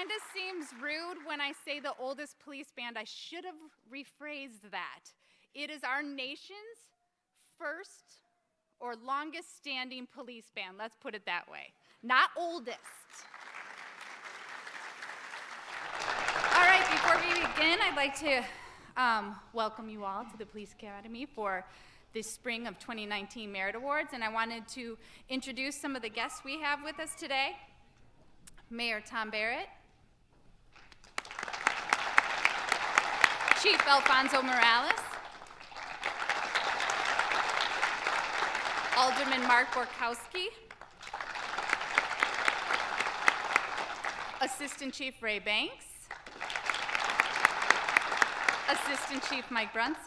kind of seems rude when I say the oldest police band. I should have rephrased that. It is our nation's first or longest standing police band. Let's put it that way. Not oldest. All right, before we begin, I'd like to welcome you all to the Police Academy for the spring of 2019 Merit Awards, and I wanted to introduce some of the guests we have with us today. Mayor Tom Barrett, Chief Alfonso Morales, Alderman Mark Borkowski, Assistant Chief Ray Banks, Assistant Chief Mike Brunson,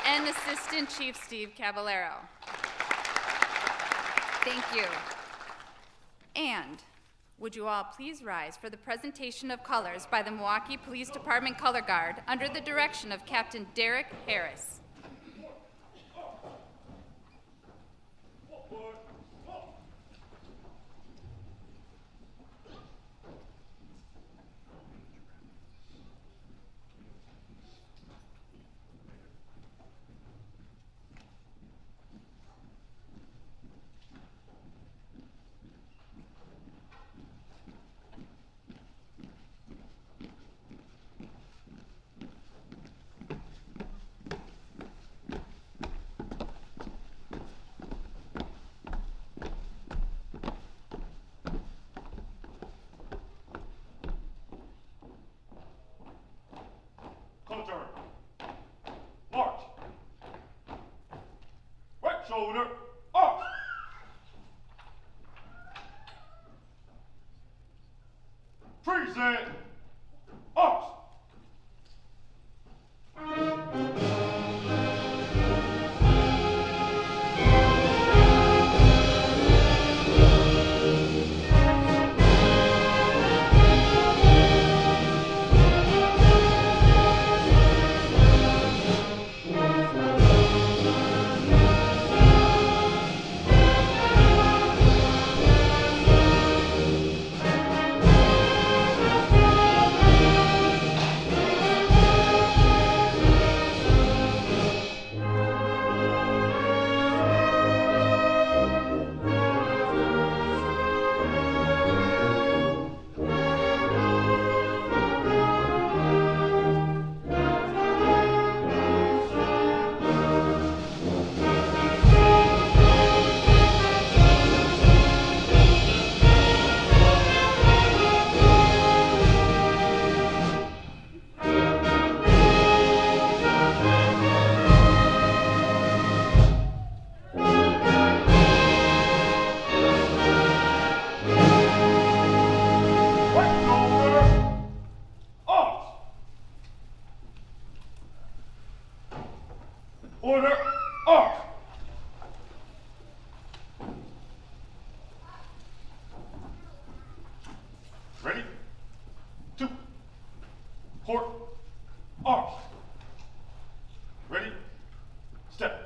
and Assistant Chief Steve Cavallero. Thank you. And would you all please rise for the presentation of colors by the Milwaukee Police Department Color Guard under the direction of Captain Derek Harris. March. Right shoulder up. Present up. Order up! Ready? 2. Port. Arms. Ready? Step.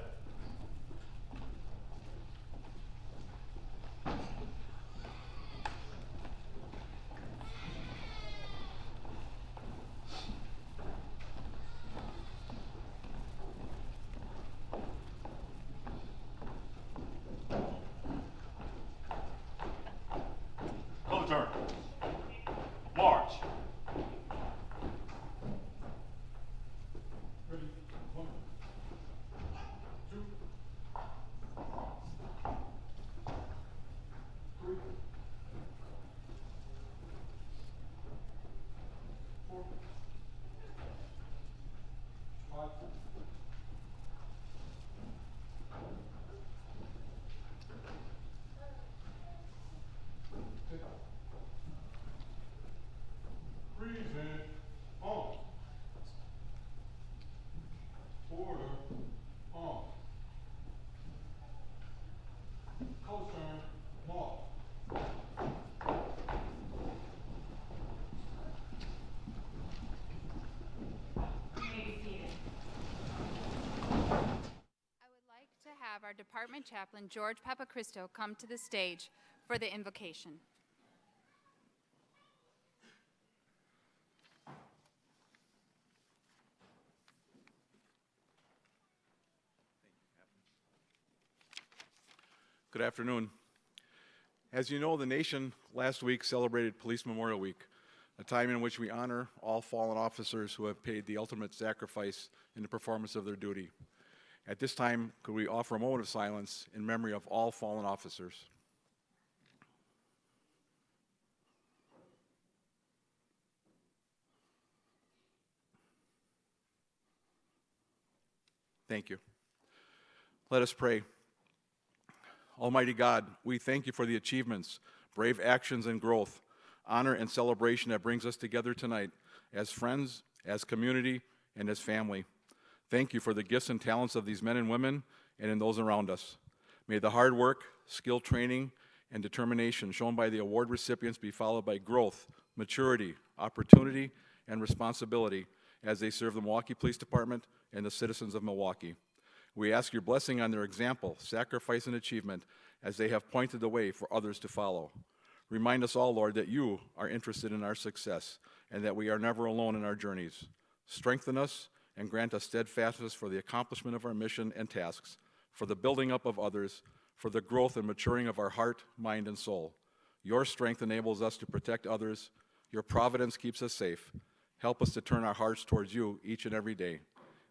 Turn. March. Ready? 1, 2, 3, 4, 5. Present on. Order on. Co-turn mark. I would like to have our department chaplain, George Papacristo, come to the stage for the invocation. Good afternoon. As you know, the nation last week celebrated Police Memorial Week, a time in which we honor all fallen officers who have paid the ultimate sacrifice in the performance of their duty. At this time, could we offer a moment of silence in memory of all fallen officers? Thank you. Let us pray. Almighty God, we thank you for the achievements, brave actions, and growth, honor and celebration that brings us together tonight as friends, as community, and as family. Thank you for the gifts and talents of these men and women and in those around us. May the hard work, skill training, and determination shown by the award recipients be followed by growth, maturity, opportunity, and responsibility as they serve the Milwaukee Police Department and the citizens of Milwaukee. We ask your blessing on their example, sacrifice, and achievement as they have pointed the way for others to follow. Remind us all, Lord, that you are interested in our success and that we are never alone in our journeys. Strengthen us and grant us steadfastness for the accomplishment of our mission and tasks, for the building up of others, for the growth and maturing of our heart, mind, and soul. Your strength enables us to protect others. Your providence keeps us safe. Help us to turn our hearts towards you each and every day.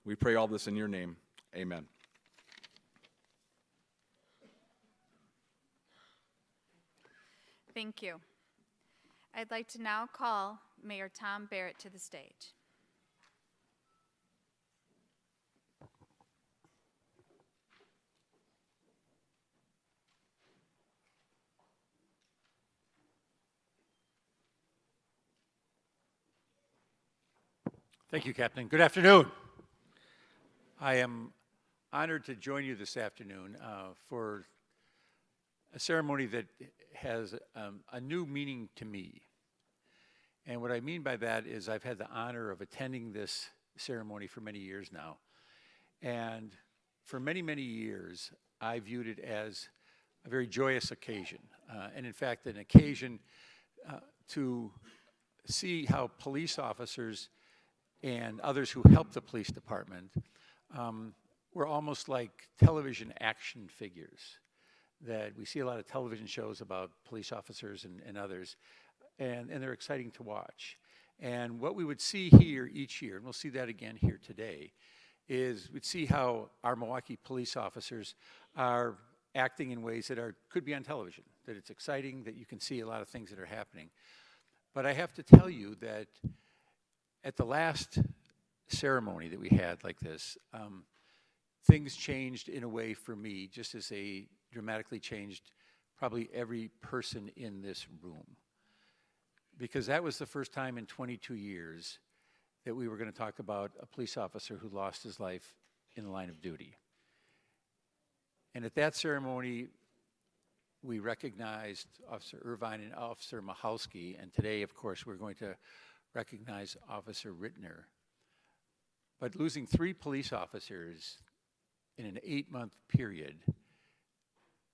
We pray all this in your name. Amen. Thank you. I'd like to now call Mayor Tom Barrett to the stage. Thank you, Captain. Good afternoon. I am honored to join you this afternoon for a ceremony that has a new meaning to me. And what I mean by that is I've had the honor of attending this ceremony for many years now. And for many, many years, I viewed it as a very joyous occasion. And in fact, an occasion to see how police officers and others who help the police department were almost like television action figures. That we see a lot of television shows about police officers and others, and they're exciting to watch. And what we would see here each year, and we'll see that again here today, is we'd see how our Milwaukee police officers are acting in ways that could be on television, that it's exciting, that you can see a lot of things that are happening. But I have to tell you that at the last ceremony that we had like this, things changed in a way for me, just as they dramatically changed probably every person in this room. Because that was the first time in 22 years that we were going to talk about a police officer who lost his life in the line of duty. And at that ceremony, we recognized Officer Irvine and Officer Mahalski, and today, of course, we're going to recognize Officer Ritenour. But losing 3 police officers in an 8-month period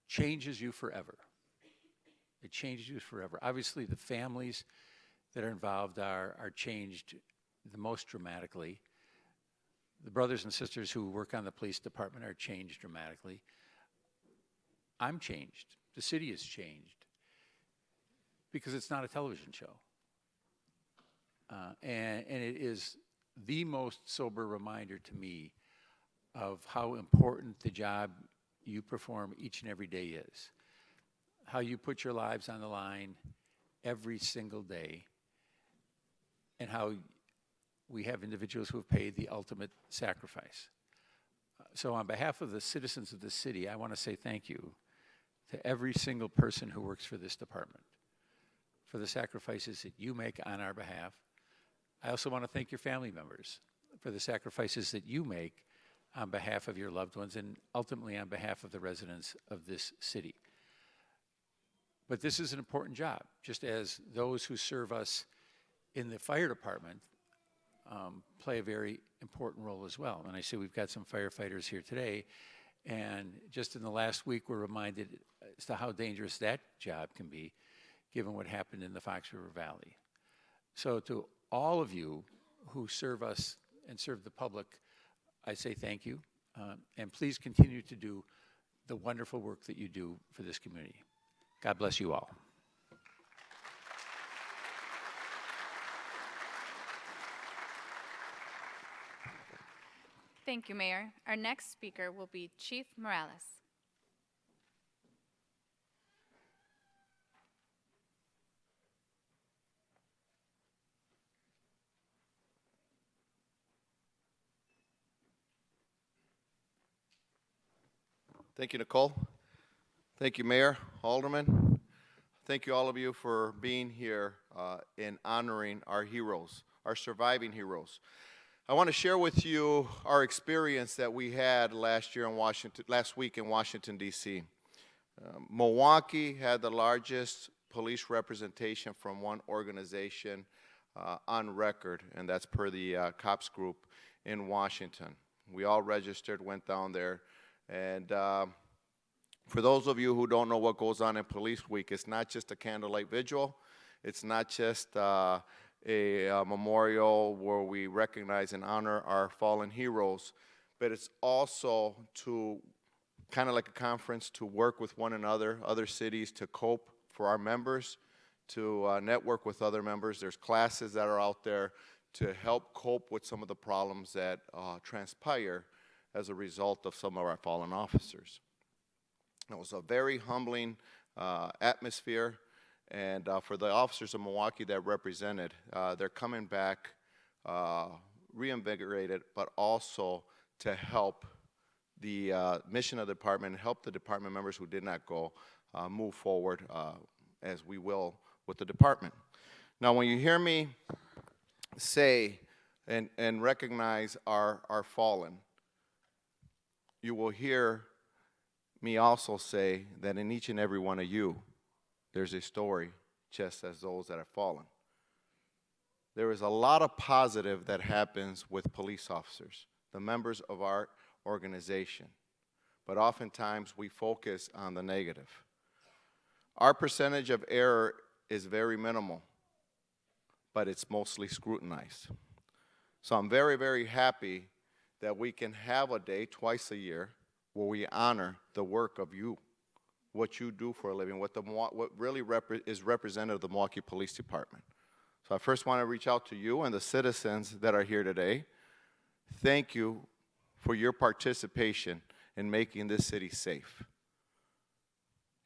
changes you forever. It changes you forever. Obviously, the families that are involved are changed the most dramatically. The brothers and sisters who work on the police department are changed dramatically. I'm changed. The city is changed because it's not a television show. And it is the most sober reminder to me of how important the job you perform each and every day is. How you put your lives on the line every single day, and how we have individuals who have paid the ultimate sacrifice. So on behalf of the citizens of this city, I want to say thank you to every single person who works for this department for the sacrifices that you make on our behalf. I also want to thank your family members for the sacrifices that you make on behalf of your loved ones and ultimately on behalf of the residents of this city. But this is an important job, just as those who serve us in the fire department play a very important role as well. And I see we've got some firefighters here today, and just in the last week we're reminded as to how dangerous that job can be given what happened in the Fox River Valley. So to all of you who serve us and serve the public, I say thank you, and please continue to do the wonderful work that you do for this community. God bless you all. Thank you, Mayor. Our next speaker will be Chief Morales. Thank you, Nicole. Thank you, Mayor, Alderman. Thank you, all of you, for being here in honoring our heroes, our surviving heroes. I want to share with you our experience that we had last week in Washington, D.C. Milwaukee had the largest police representation from one organization on record, and that's per the COPS group in Washington. We all registered, went down there, and for those of you who don't know what goes on in Police Week, it's not just a candlelight vigil. It's not just a memorial where we recognize and honor our fallen heroes, but it's also to kind of like a conference to work with one another, other cities, to cope for our members, to network with other members. There's classes that are out there to help cope with some of the problems that transpire as a result of some of our fallen officers. It was a very humbling atmosphere, and for the officers of Milwaukee that represented, they're coming back reinvigorated, but also to help the mission of the department, help the department members who did not go move forward as we will with the department. Now, when you hear me say and recognize our fallen, you will hear me also say that in each and every one of you, there's a story just as those that have fallen. There is a lot of positive that happens with police officers, the members of our organization, but oftentimes we focus on the negative. Our percentage of error is very minimal, but it's mostly scrutinized. So I'm very, very happy that we can have a day twice a year where we honor the work of you, what you do for a living, what really is representative of the Milwaukee Police Department. So I first want to reach out to you and the citizens that are here today. Thank you for your participation in making this city safe.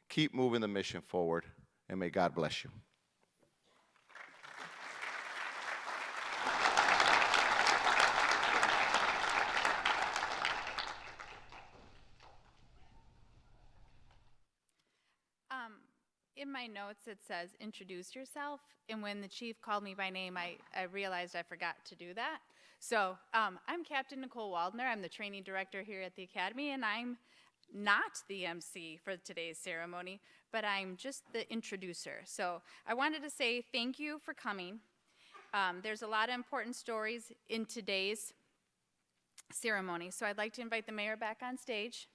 Keep moving the mission forward, and may God bless you. In my notes, it says, introduce yourself, and when the chief called me by name, I realized I forgot to do that. So I'm Captain Nicole Waldner. I'm the training director here at the Academy, and I'm not the MC for today's ceremony, but I'm just the introducer. So I wanted to say thank you for coming. There's a lot of important stories in today's ceremony, so I'd like to invite the mayor back on stage,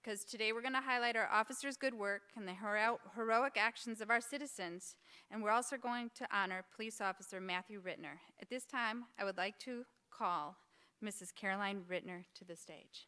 because today we're going to highlight our officers' good work and the heroic actions of our citizens, and we're also going to honor Police Officer Matthew Ritenour. At this time, I would like to call Mrs. Caroline Ritenour to the stage.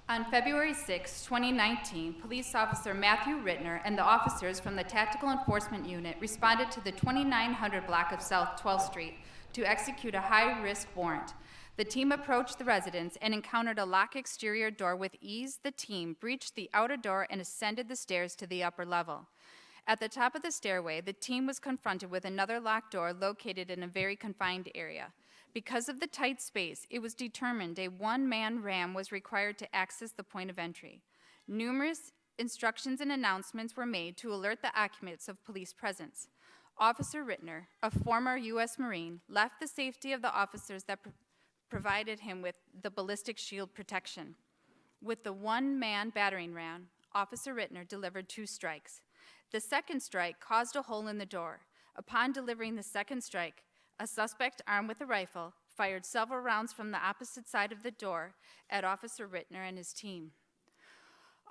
On February 6, 2019, Police Officer Matthew Ritenour and the officers from the Tactical Enforcement Unit responded to the 2900 block of South 12th Street to execute a high-risk warrant. The team approached the residence and encountered a locked exterior door. With ease, the team breached the outer door and ascended the stairs to the upper level. At the top of the stairway, the team was confronted with another locked door located in a very confined area. Because of the tight space, it was determined a one-man ram was required to access the point of entry. Numerous instructions and announcements were made to alert the occupants of police presence. Officer Ritenour, a former U.S. Marine, left the safety of the officers that provided him with the ballistic shield protection. With the one-man battering ram, Officer Ritenour delivered 2 strikes. The second strike caused a hole in the door. Upon delivering the second strike, a suspect armed with a rifle fired several rounds from the opposite side of the door at Officer Ritenour and his team.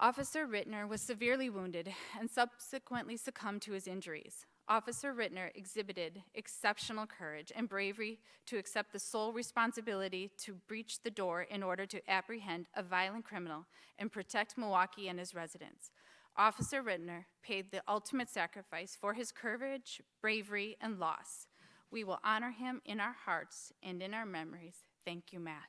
Officer Ritenour was severely wounded and subsequently succumbed to his injuries. Officer Ritenour exhibited exceptional courage and bravery to accept the sole responsibility to breach the door in order to apprehend a violent criminal and protect Milwaukee and his residents. Officer Ritenour paid the ultimate sacrifice for his courage, bravery, and loss. We will honor him in our hearts and in our memories. Thank you, Matt.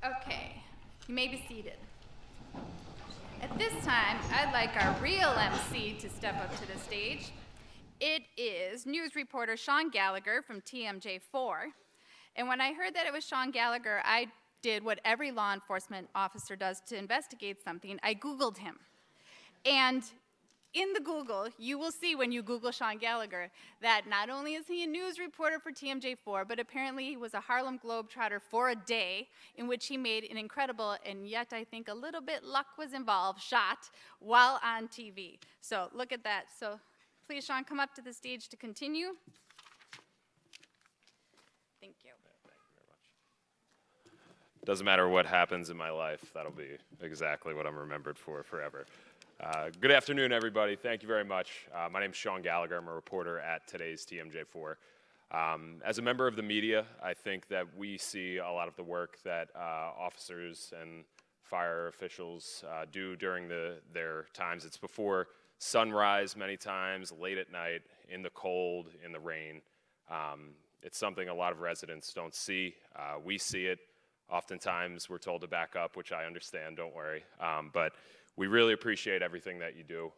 Okay, you may be seated. At this time, I'd like our real MC to step up to the stage. It is news reporter Sean Gallagher from TMJ4. And when I heard that it was Sean Gallagher, I did what every law enforcement officer does to investigate something. I Googled him. And in the Google, you will see when you Google Sean Gallagher that not only is he a news reporter for TMJ4, but apparently he was a Harlem Globetrotter for a day in which he made an incredible, and yet I think a little bit luck was involved, shot while on TV. So look at that. So please, Sean, come up to the stage to continue. Thank you. Doesn't matter what happens in my life, that'll be exactly what I'm remembered for forever. Good afternoon, everybody. Thank you very much. My name is Sean Gallagher. I'm a reporter at today's TMJ4. As a member of the media, I think that we see a lot of the work that officers and fire officials do during their times. It's before sunrise many times, late at night, in the cold, in the rain. It's something a lot of residents don't see. We see it. Oftentimes, we're told to back up, which I understand, don't worry. But we really appreciate everything that you do.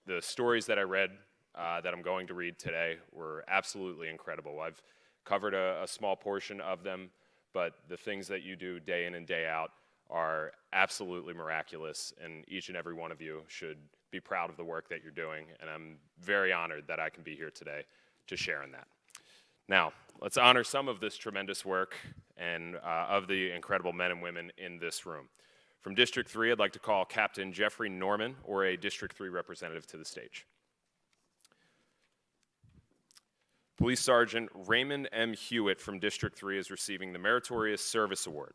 The stories that I read, that I'm going to read today, were absolutely incredible. I've covered a small portion of them, but the things that you do day in and day out are absolutely miraculous, and each and every one of you should be proud of the work that you're doing, and I'm very honored that I can be here today to share in that. Now, let's honor some of this tremendous work and of the incredible men and women in this room. From District 3, I'd like to call Captain Jeffrey Norman, or a District 3 representative, to the stage. Police Sergeant Raymond M. Hewitt from District 3 is receiving the Meritorious Service Award.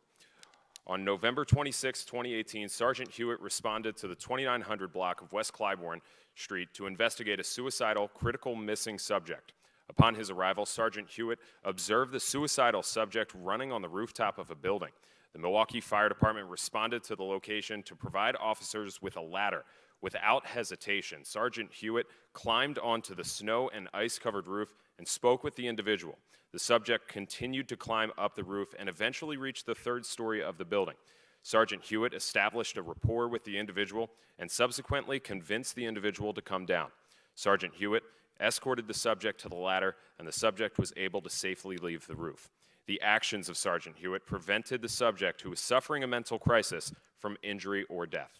On November 26, 2018, Sergeant Hewitt responded to the 2900 block of West Clybourne Street to investigate a suicidal critical missing subject. Upon his arrival, Sergeant Hewitt observed the suicidal subject running on the rooftop of a building. The Milwaukee Fire Department responded to the location to provide officers with a ladder. Without hesitation, Sergeant Hewitt climbed onto the snow and ice-covered roof and spoke with the individual. The subject continued to climb up the roof and eventually reached the 3rd story of the building. Sergeant Hewitt established a rapport with the individual and subsequently convinced the individual to come down. Sergeant Hewitt escorted the subject to the ladder, and the subject was able to safely leave the roof. The actions of Sergeant Hewitt prevented the subject, who was suffering a mental crisis, from injury or death.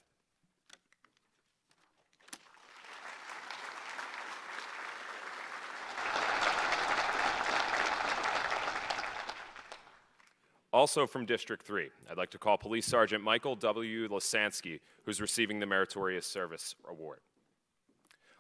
Also from District 3, I'd like to call Police Sergeant Michael W. Lasansky, who's receiving the Meritorious Service Award.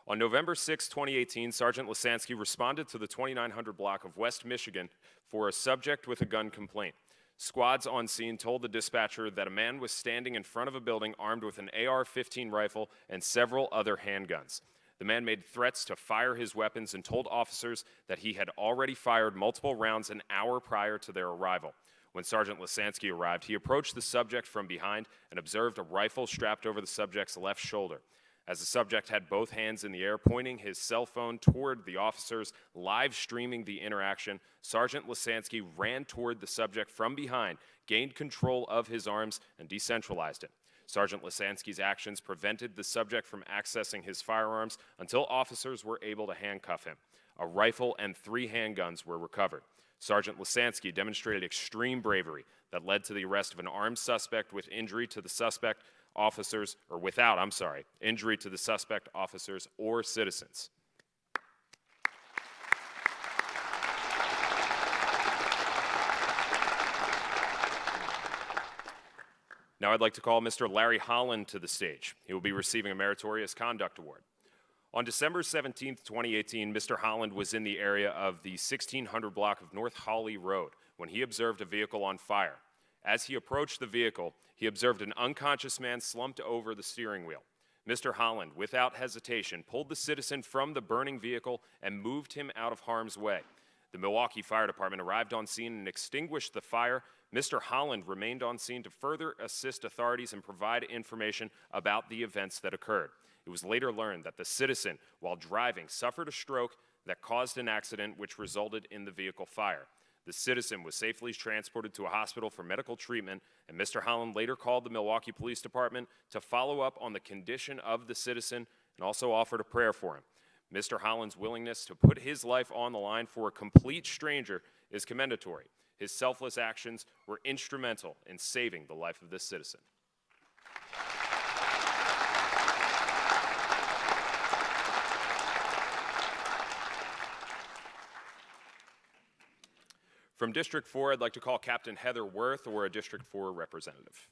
On November 6, 2018, Sergeant Lasansky responded to the 2900 block of West Michigan for a subject with a gun complaint. Squads on scene told the dispatcher that a man was standing in front of a building armed with an AR-15 rifle and several other handguns. The man made threats to fire his weapons and told officers that he had already fired multiple rounds an hour prior to their arrival. When Sergeant Lisansky arrived, he approached the subject from behind and observed a rifle strapped over the subject's left shoulder. As the subject had both hands in the air, pointing his cell phone toward the officers, live streaming the interaction, Sergeant Lisansky ran toward the subject from behind, gained control of his arms, and decentralized him. Sergeant Lisansky's actions prevented the subject from accessing his firearms until officers were able to handcuff him. A rifle and 3 handguns were recovered. Sergeant Lisansky demonstrated extreme bravery that led to the arrest of an armed suspect with injury to the suspect officers, or without, injury to the suspect officers or citizens. Now I'd like to call Mr. Larry Holland to the stage. He will be receiving a Meritorious Conduct Award. On December 17, 2018, Mr. Holland was in the area of the 1600 block of North Hawley Road when he observed a vehicle on fire. As he approached the vehicle, he observed an unconscious man slumped over the steering wheel. Mr. Holland, without hesitation, pulled the citizen from the burning vehicle and moved him out of harm's way. The Milwaukee Fire Department arrived on scene and extinguished the fire. Mr. Holland remained on scene to further assist authorities and provide information about the events that occurred. It was later learned that the citizen, while driving, suffered a stroke that caused an accident which resulted in the vehicle fire. The citizen was safely transported to a hospital for medical treatment, and Mr. Holland later called the Milwaukee Police Department to follow up on the condition of the citizen and also offered a prayer for him. Mr. Holland's willingness to put his life on the line for a complete stranger is commendatory. His selfless actions were instrumental in saving the life of this citizen. From District 4, I'd like to call Captain Heather Worth or a District 4 representative.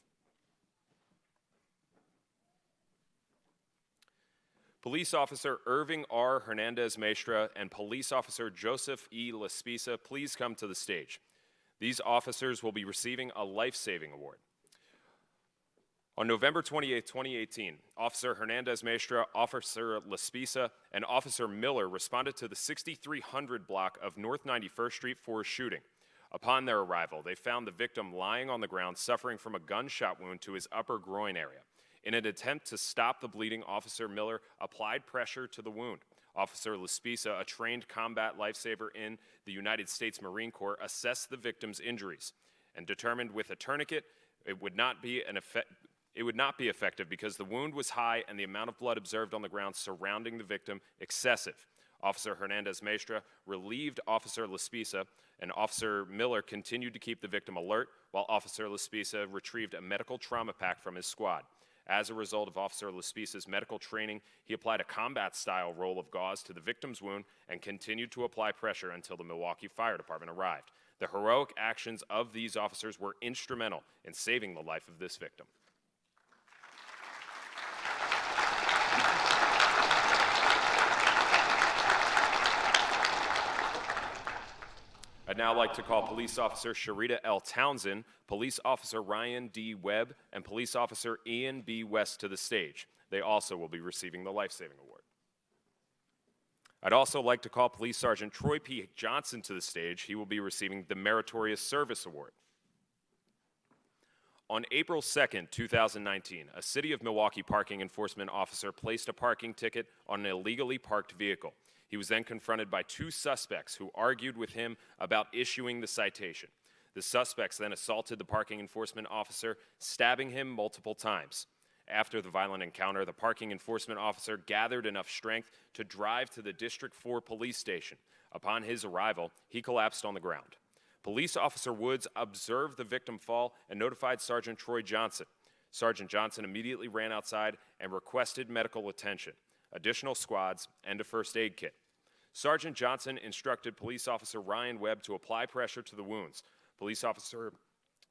Police Officer Irving R. Hernandez Maestra and Police Officer Joseph E. Laspisa, please come to the stage. These officers will be receiving a life-saving award. On November 28, 2018, Officer Hernandez Maestra, Officer Laspisa, and Officer Miller responded to the 6300 block of North 91st Street for a shooting. Upon their arrival, they found the victim lying on the ground suffering from a gunshot wound to his upper groin area. In an attempt to stop the bleeding, Officer Miller applied pressure to the wound. Officer Laspisa, a trained combat lifesaver in the United States Marine Corps, assessed the victim's injuries and determined with a tourniquet it would not be effective because the wound was high and the amount of blood observed on the ground surrounding the victim excessive. Officer Hernandez Maestra relieved Officer Laspisa, and Officer Miller continued to keep the victim alert while Officer Laspisa retrieved a medical trauma pack from his squad. As a result of Officer Laspisa's medical training, he applied a combat-style roll of gauze to the victim's wound and continued to apply pressure until the Milwaukee Fire Department arrived. The heroic actions of these officers were instrumental in saving the life of this victim. I'd now like to call Police Officer Sharita L. Townsend, Police Officer Ryan D. Webb, and Police Officer Ian B. West to the stage. They also will be receiving the Life-Saving Award. I'd also like to call Police Sergeant Troy P. Johnson to the stage. He will be receiving the Meritorious Service Award. On April 2nd, 2019, a City of Milwaukee parking enforcement officer placed a parking ticket on an illegally parked vehicle. He was then confronted by 2 suspects who argued with him about issuing the citation. The suspects then assaulted the parking enforcement officer, stabbing him multiple times. After the violent encounter, the parking enforcement officer gathered enough strength to drive to the District 4 police station. Upon his arrival, he collapsed on the ground. Police Officer Woods observed the victim fall and notified Sergeant Troy Johnson. Sergeant Johnson immediately ran outside and requested medical attention, additional squads, and a first aid kit. Sergeant Johnson instructed Police Officer Ryan Webb to apply pressure to the wounds. Police Officer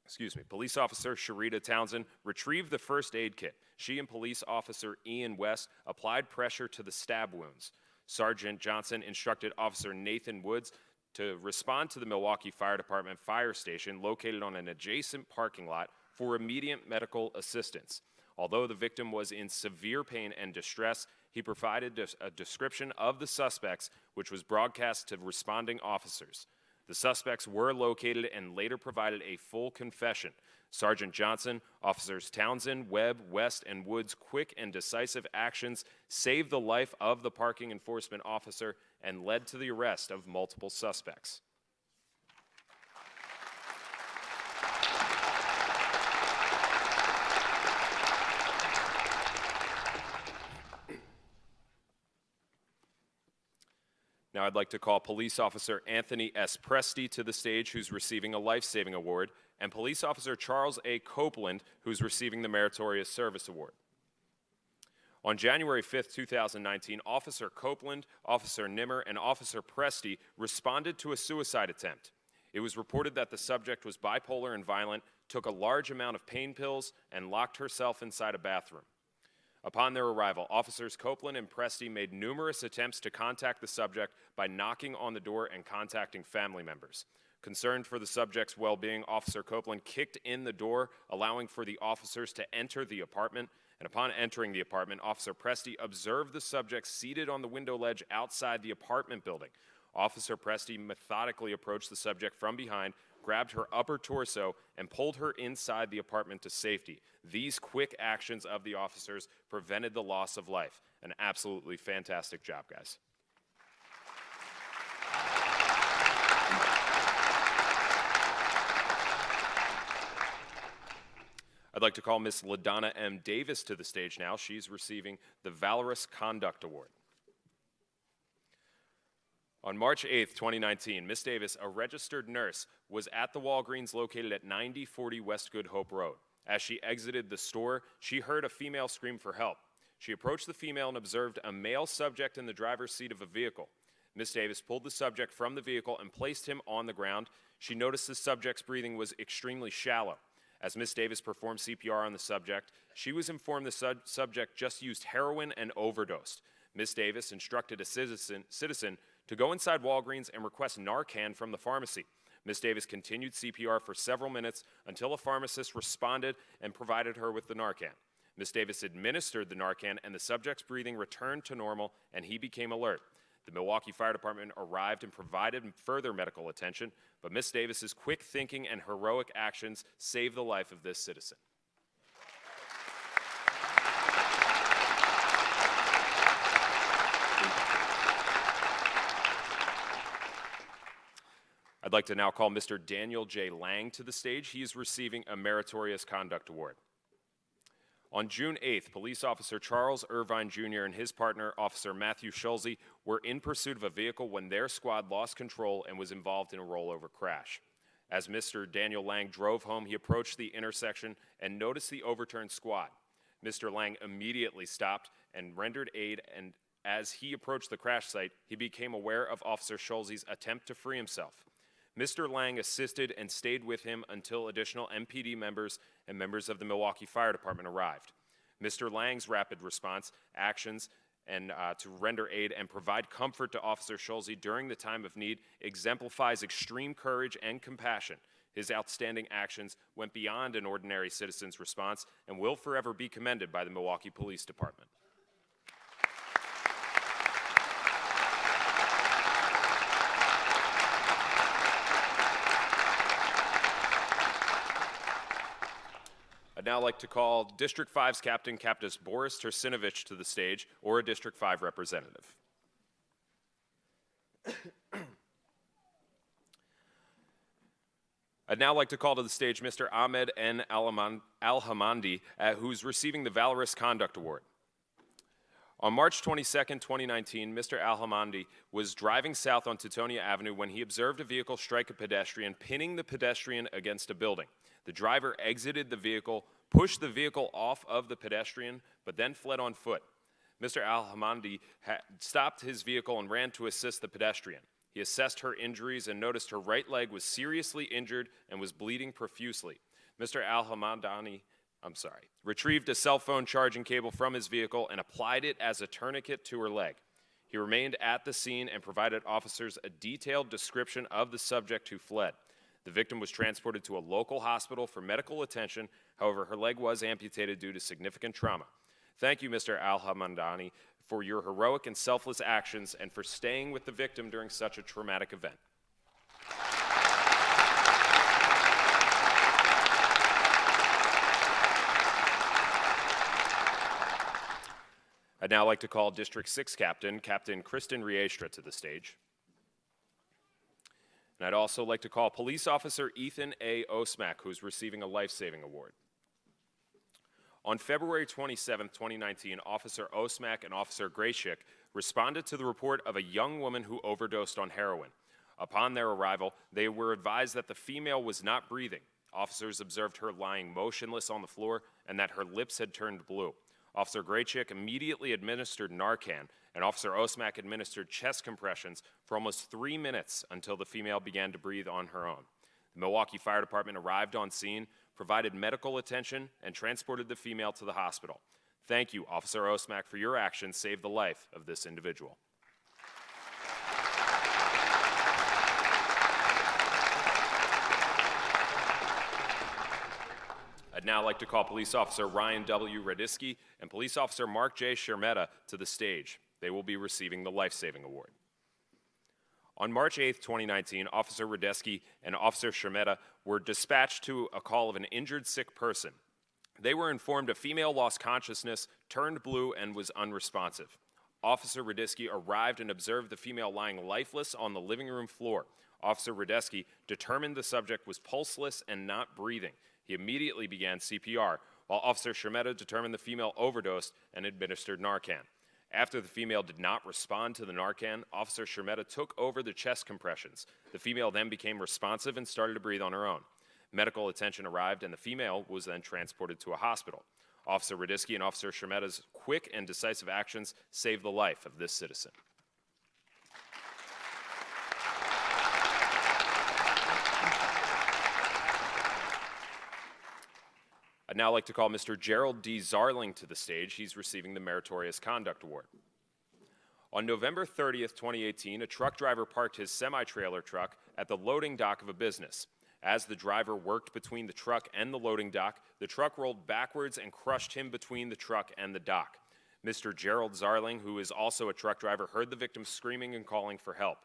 Sharita Townsend retrieved the first aid kit. She and Police Officer Ian West applied pressure to the stab wounds. Sergeant Johnson instructed Officer Nathan Woods to respond to the Milwaukee Fire Department fire station located on an adjacent parking lot for immediate medical assistance. Although the victim was in severe pain and distress, he provided a description of the suspects, which was broadcast to responding officers. The suspects were located and later provided a full confession. Sergeant Johnson, Officers Townsend, Webb, West, and Wood's quick and decisive actions saved the life of the parking enforcement officer and led to the arrest of multiple suspects. Now I'd like to call Police Officer Anthony S. Presti to the stage, who's receiving a life-saving award, and Police Officer Charles A. Copeland, who's receiving the Meritorious Service Award. On January 5th, 2019, Officer Copeland, Officer Nimmer, and Officer Presti responded to a suicide attempt. It was reported that the subject was bipolar and violent, took a large amount of pain pills, and locked herself inside a bathroom. Upon their arrival, Officers Copeland and Presti made numerous attempts to contact the subject by knocking on the door and contacting family members. Concerned for the subject's well-being, Officer Copeland kicked in the door, allowing for the officers to enter the apartment. And upon entering the apartment, Officer Presti observed the subject seated on the window ledge outside the apartment building. Officer Presti methodically approached the subject from behind, grabbed her upper torso, and pulled her inside the apartment to safety. These quick actions of the officers prevented the loss of life. An absolutely fantastic job, guys. I'd like to call Miss LaDonna M. Davis to the stage now. She's receiving the Valorous Conduct Award. On March 8th, 2019, Miss Davis, a registered nurse, was at the Walgreens located at 9040 West Good Hope Road. As she exited the store, she heard a female scream for help. She approached the female and observed a male subject in the driver's seat of a vehicle. Miss Davis pulled the subject from the vehicle and placed him on the ground. She noticed the subject's breathing was extremely shallow. As Miss Davis performed CPR on the subject, she was informed the subject just used heroin and overdosed. Miss Davis instructed a citizen to go inside Walgreens and request Narcan from the pharmacy. Miss Davis continued CPR for several minutes until a pharmacist responded and provided her with the Narcan. Miss Davis administered the Narcan and the subject's breathing returned to normal and he became alert. The Milwaukee Fire Department arrived and provided further medical attention, but Miss Davis's quick thinking and heroic actions saved the life of this citizen. I'd like to now call Mr. Daniel J. Lang to the stage. He is receiving a Meritorious Conduct Award. On June 8th, Police Officer Charles Irvine Jr. and his partner, Officer Matthew Schulze, were in pursuit of a vehicle when their squad lost control and was involved in a rollover crash. As Mr. Daniel Lang drove home, he approached the intersection and noticed the overturned squad. Mr. Lang immediately stopped and rendered aid, and as he approached the crash site, he became aware of Officer Schulze's attempt to free himself. Mr. Lang assisted and stayed with him until additional MPD members and members of the Milwaukee Fire Department arrived. Mr. Lang's rapid response, actions, and to render aid and provide comfort to Officer Schulze during the time of need exemplifies extreme courage and compassion. His outstanding actions went beyond an ordinary citizen's response and will forever be commended by the Milwaukee Police Department. I'd now like to call District 5's Captain, Captain Boris Tursinovich, to the stage, or a District 5 representative. I'd now like to call to the stage Mr. Ahmed N. Al-Hamandi, who's receiving the Valorous Conduct Award. On March 22nd, 2019, Mr. Al-Hamandi was driving south on Teutonia Avenue when he observed a vehicle strike a pedestrian, pinning the pedestrian against a building. The driver exited the vehicle, pushed the vehicle off of the pedestrian, but then fled on foot. Mr. Al-Hamandi stopped his vehicle and ran to assist the pedestrian. He assessed her injuries and noticed her right leg was seriously injured and was bleeding profusely. Mr. Al-Hamandi retrieved a cell phone charging cable from his vehicle and applied it as a tourniquet to her leg. He remained at the scene and provided officers a detailed description of the subject who fled. The victim was transported to a local hospital for medical attention. However, her leg was amputated due to significant trauma. Thank you, Mr. Al-Hamandi, for your heroic and selfless actions and for staying with the victim during such a traumatic event. I'd now like to call District 6 Captain, Captain Kristen Riestra, to the stage. And I'd also like to call Police Officer Ethan A. Osmak, who's receiving a life-saving award. On February 27, 2019, Officer Osmak and Officer Graychick responded to the report of a young woman who overdosed on heroin. Upon their arrival, they were advised that the female was not breathing. Officers observed her lying motionless on the floor and that her lips had turned blue. Officer Graychick immediately administered Narcan, and Officer Osmak administered chest compressions for almost 3 minutes until the female began to breathe on her own. The Milwaukee Fire Department arrived on scene, provided medical attention, and transported the female to the hospital. Thank you, Officer Osmak, for your actions saved the life of this individual. I'd now like to call Police Officer Ryan W. Radisky and Police Officer Mark J. Shermetta to the stage. They will be receiving the Life-Saving Award. On March 8, 2019, Officer Radesky and Officer Shermetta were dispatched to a call of an injured sick person. They were informed a female lost consciousness, turned blue, and was unresponsive. Officer Radesky arrived and observed the female lying lifeless on the living room floor. Officer Radesky determined the subject was pulseless and not breathing. He immediately began CPR, while Officer Shermetta determined the female overdosed and administered Narcan. After the female did not respond to the Narcan, Officer Shermetta took over the chest compressions. The female then became responsive and started to breathe on her own. Medical attention arrived, and the female was then transported to a hospital. Officer Radisky and Officer Shermetta's quick and decisive actions saved the life of this citizen. I'd now like to call Mr. Gerald D. Zarling to the stage. He's receiving the Meritorious Conduct Award. On November 30th, 2018, a truck driver parked his semi-trailer truck at the loading dock of a business. As the driver worked between the truck and the loading dock, the truck rolled backwards and crushed him between the truck and the dock. Mr. Gerald Zarling, who is also a truck driver, heard the victim screaming and calling for help.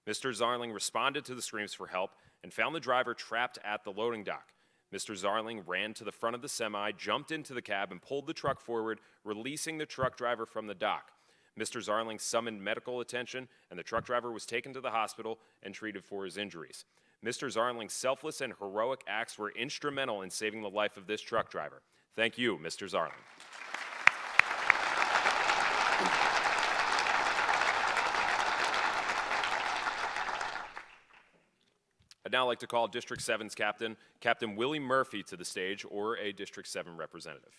Mr. Zarling responded to the screams for help and found the driver trapped at the loading dock. Mr. Zarling ran to the front of the semi, jumped into the cab, and pulled the truck forward, releasing the truck driver from the dock. Mr. Zarling summoned medical attention, and the truck driver was taken to the hospital and treated for his injuries. Mr. Zarling's selfless and heroic acts were instrumental in saving the life of this truck driver. Thank you, Mr. Zarling. I'd now like to call District 7's captain, Captain Willie Murphy, to the stage, or a District 7 representative.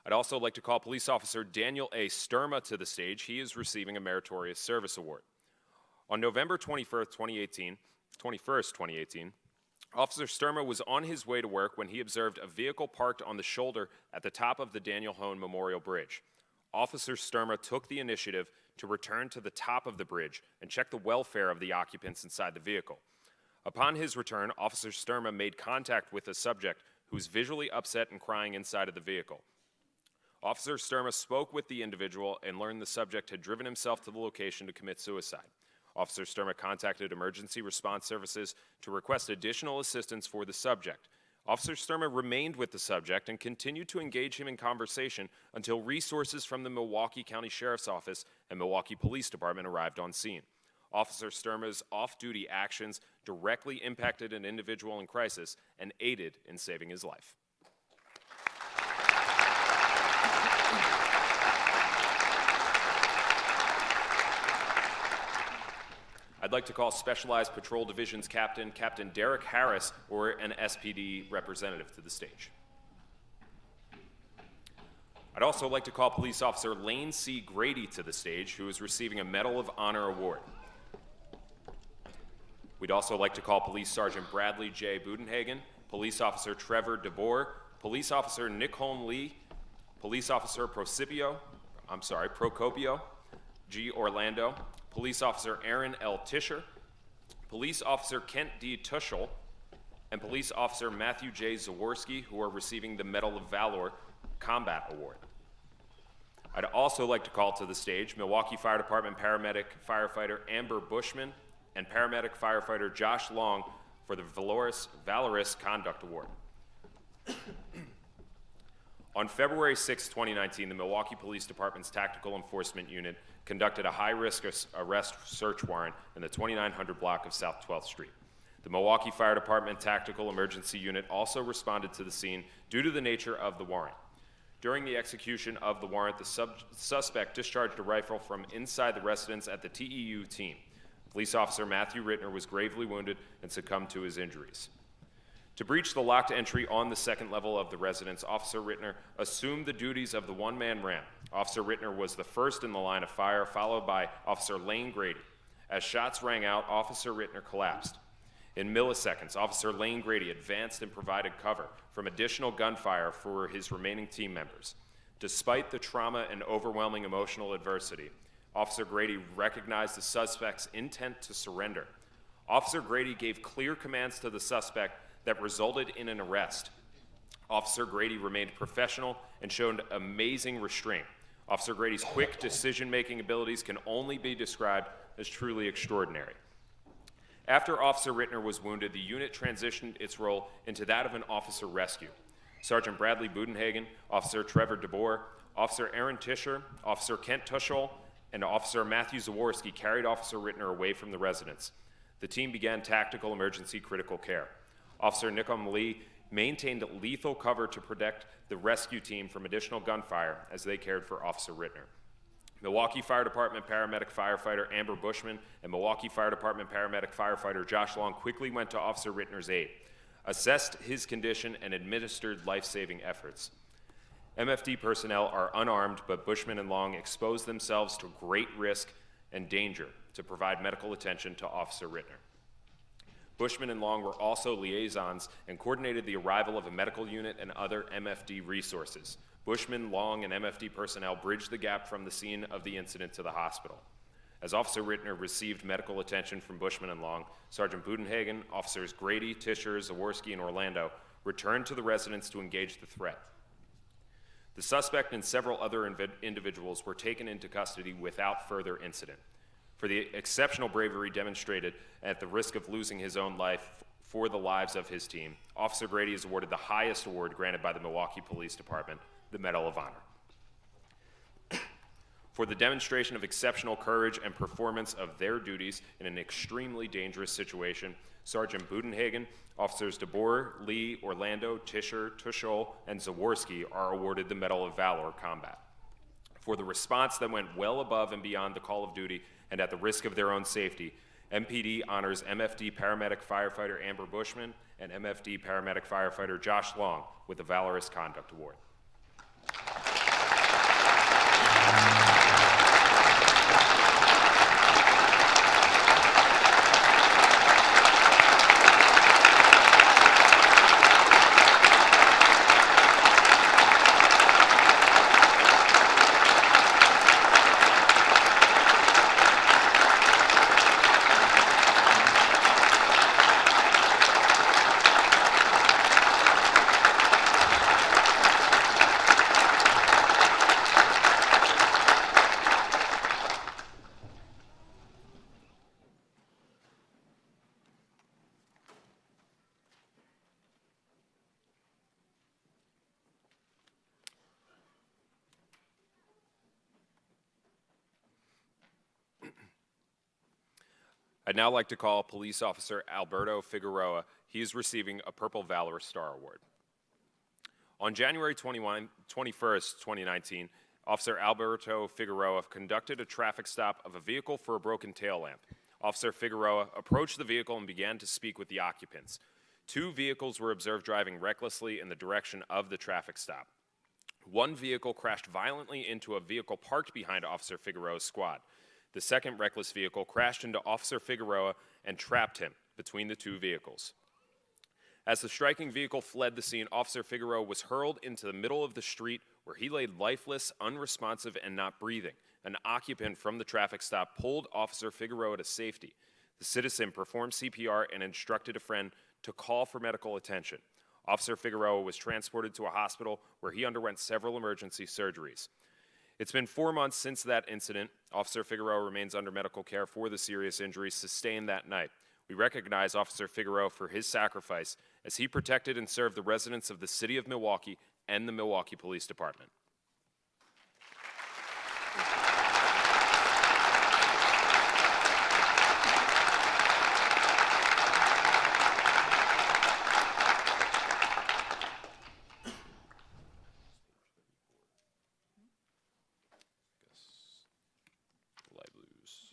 I'd also like to call Police Officer Daniel A. Sturma to the stage. He is receiving a Meritorious Service Award. On November 21st, 2018, Officer Sturma was on his way to work when he observed a vehicle parked on the shoulder at the top of the Daniel Hone Memorial Bridge. Officer Sturma took the initiative to return to the top of the bridge and check the welfare of the occupants inside the vehicle. Upon his return, Officer Sturma made contact with a subject who was visually upset and crying inside of the vehicle. Officer Sturma spoke with the individual and learned the subject had driven himself to the location to commit suicide. Officer Sturma contacted emergency response services to request additional assistance for the subject. Officer Sturma remained with the subject and continued to engage him in conversation until resources from the Milwaukee County Sheriff's Office and Milwaukee Police Department arrived on scene. Officer Sturma's off-duty actions directly impacted an individual in crisis and aided in saving his life. I'd like to call Specialized Patrol Division's captain, Captain Derek Harris, or an SPD representative, to the stage. I'd also like to call Police Officer Lane C. Grady to the stage, who is receiving a Medal of Honor award. We'd also like to call Police Sergeant Bradley J. Budenhagen, Police Officer Trevor DeBoer, Police Officer Nick Holm Lee, Police Officer Procopio G. Orlando, Police Officer Aaron L. Tischer, Police Officer Kent D. Tuschel, and Police Officer Matthew J. Zaworski, who are receiving the Medal of Valor Combat Award. I'd also like to call to the stage Milwaukee Fire Department paramedic firefighter Amber Bushman and paramedic firefighter Josh Long for the valorous Conduct Award. On February 6, 2019, the Milwaukee Police Department's Tactical Enforcement Unit conducted a high-risk arrest search warrant in the 2900 block of South 12th Street. The Milwaukee Fire Department Tactical Emergency Unit also responded to the scene due to the nature of the warrant. During the execution of the warrant, the suspect discharged a rifle from inside the residence at the TEU team. Police officer Matthew Ritenour was gravely wounded and succumbed to his injuries. To breach the locked entry on the second level of the residence, Officer Ritenour assumed the duties of the one-man ramp. Officer Ritenour was the first in the line of fire, followed by Officer Lane Grady. As shots rang out, Officer Ritenour collapsed. In milliseconds, Officer Lane Grady advanced and provided cover from additional gunfire for his remaining team members. Despite the trauma and overwhelming emotional adversity, Officer Grady recognized the suspect's intent to surrender. Officer Grady gave clear commands to the suspect that resulted in an arrest. Officer Grady remained professional and showed amazing restraint. Officer Grady's quick decision-making abilities can only be described as truly extraordinary. After Officer Ritenour was wounded, the unit transitioned its role into that of an officer rescue. Sergeant Bradley Budenhagen, Officer Trevor DeBoer, Officer Aaron Tischer, Officer Kent Tuschel, and Officer Matthew Zaworski carried Officer Ritenour away from the residence. The team began tactical emergency critical care. Officer Nickham Lee maintained lethal cover to protect the rescue team from additional gunfire as they cared for Officer Ritenour. Milwaukee Fire Department paramedic firefighter Amber Bushman and Milwaukee Fire Department paramedic firefighter Josh Long quickly went to Officer Ritenour's aid, assessed his condition, and administered life-saving efforts. MFD personnel are unarmed, but Bushman and Long exposed themselves to great risk and danger to provide medical attention to Officer Ritenour. Bushman and Long were also liaisons and coordinated the arrival of a medical unit and other MFD resources. Bushman, Long, and MFD personnel bridged the gap from the scene of the incident to the hospital. As Officer Ritenour received medical attention from Bushman and Long, Sergeant Budenhagen, Officers Grady, Tischer, Zaworski, and Orlando returned to the residence to engage the threat. The suspect and several other individuals were taken into custody without further incident. For the exceptional bravery demonstrated at the risk of losing his own life for the lives of his team, Officer Grady is awarded the highest award granted by the Milwaukee Police Department, the Medal of Honor. For the demonstration of exceptional courage and performance of their duties in an extremely dangerous situation, Sergeant Budenhagen, Officers DeBoer, Lee, Orlando, Tischer, Tuschel, and Zaworski are awarded the Medal of Valor Combat. For the response that went well above and beyond the call of duty and at the risk of their own safety, MPD honors MFD paramedic firefighter Amber Bushman and MFD paramedic firefighter Josh Long with the Valorous Conduct Award. I'd now like to call Police Officer Alberto Figueroa. He is receiving a Purple Valorous Star Award. On January 21st, 2019, Officer Alberto Figueroa conducted a traffic stop of a vehicle for a broken tail lamp. Officer Figueroa approached the vehicle and began to speak with the occupants. Two vehicles were observed driving recklessly in the direction of the traffic stop. One vehicle crashed violently into a vehicle parked behind Officer Figueroa's squad. The second reckless vehicle crashed into Officer Figueroa and trapped him between the two vehicles. As the striking vehicle fled the scene, Officer Figueroa was hurled into the middle of the street where he lay lifeless, unresponsive, and not breathing. An occupant from the traffic stop pulled Officer Figueroa to safety. The citizen performed CPR and instructed a friend to call for medical attention. Officer Figueroa was transported to a hospital where he underwent several emergency surgeries. It's been 4 months since that incident. Officer Figueroa remains under medical care for the serious injuries sustained that night. We recognize Officer Figueroa for his sacrifice as he protected and served the residents of the City of Milwaukee and the Milwaukee Police Department. Light blues.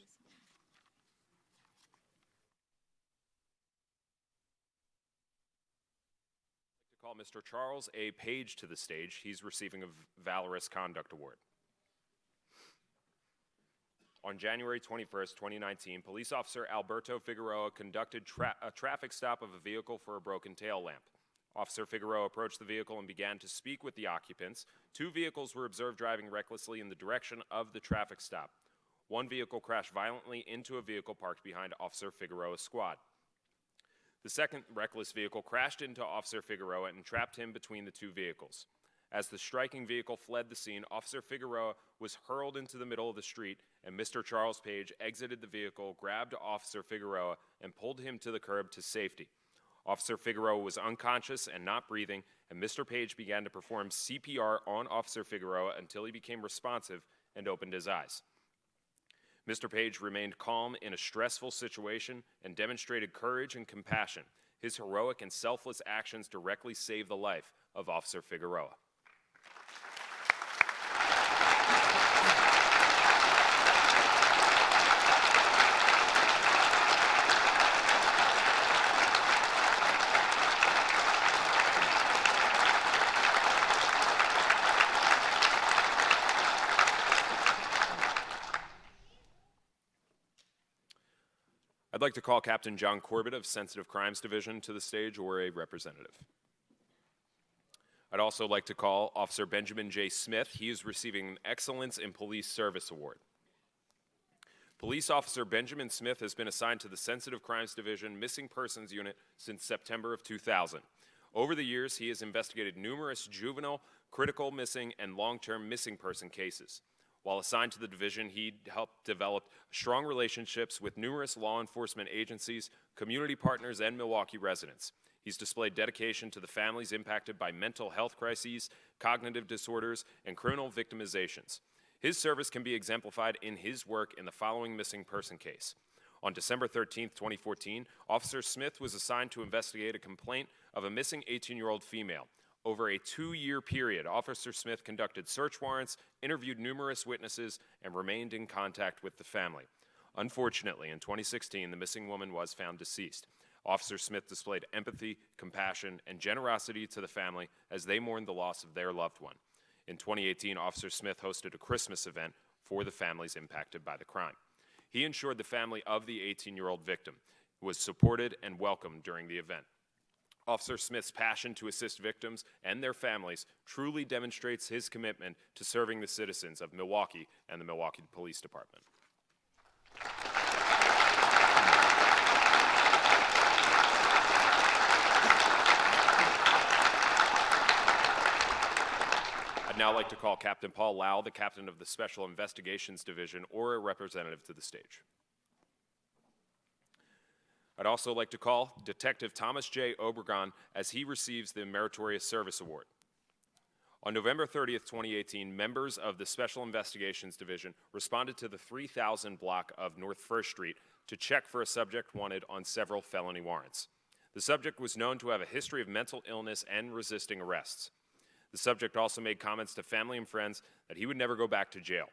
To call Mr. Charles A. Page to the stage. He's receiving a Valorous Conduct Award. On January 21st, 2019, police officer Alberto Figueroa conducted a traffic stop of a vehicle for a broken tail lamp. Officer Figueroa approached the vehicle and began to speak with the occupants. 2 vehicles were observed driving recklessly in the direction of the traffic stop. 1 vehicle crashed violently into a vehicle parked behind Officer Figueroa's squad. The second reckless vehicle crashed into Officer Figueroa and trapped him between the 2 vehicles. As the striking vehicle fled the scene, Officer Figueroa was hurled into the middle of the street, and Mr. Charles Page exited the vehicle, grabbed Officer Figueroa, and pulled him to the curb to safety. Officer Figueroa was unconscious and not breathing, and Mr. Page began to perform CPR on Officer Figueroa until he became responsive and opened his eyes. Mr. Page remained calm in a stressful situation and demonstrated courage and compassion. His heroic and selfless actions directly saved the life of Officer Figueroa. I'd like to call Captain John Corbett of Sensitive Crimes Division to the stage, or a representative. I'd also like to call Officer Benjamin J. Smith. He is receiving an Excellence in Police Service Award. Police Officer Benjamin Smith has been assigned to the Sensitive Crimes Division Missing Persons Unit since September of 2000. Over the years, he has investigated numerous juvenile, critical missing, and long-term missing person cases. While assigned to the division, he helped develop strong relationships with numerous law enforcement agencies, community partners, and Milwaukee residents. He's displayed dedication to the families impacted by mental health crises, cognitive disorders, and criminal victimizations. His service can be exemplified in his work in the following missing person case. On December 13, 2014, Officer Smith was assigned to investigate a complaint of a missing 18-year-old female. Over a 2-year period, Officer Smith conducted search warrants, interviewed numerous witnesses, and remained in contact with the family. Unfortunately, in 2016, the missing woman was found deceased. Officer Smith displayed empathy, compassion, and generosity to the family as they mourned the loss of their loved one. In 2018, Officer Smith hosted a Christmas event for the families impacted by the crime. He ensured the family of the 18-year-old victim was supported and welcomed during the event. Officer Smith's passion to assist victims and their families truly demonstrates his commitment to serving the citizens of Milwaukee and the Milwaukee Police Department. I'd now like to call Captain Paul Lau, the captain of the Special Investigations Division, or a representative to the stage. I'd also like to call Detective Thomas J. Obregon as he receives the Meritorious Service Award. On November 30th, 2018, members of the Special Investigations Division responded to the 3000 block of North First Street to check for a subject wanted on several felony warrants. The subject was known to have a history of mental illness and resisting arrests. The subject also made comments to family and friends that he would never go back to jail.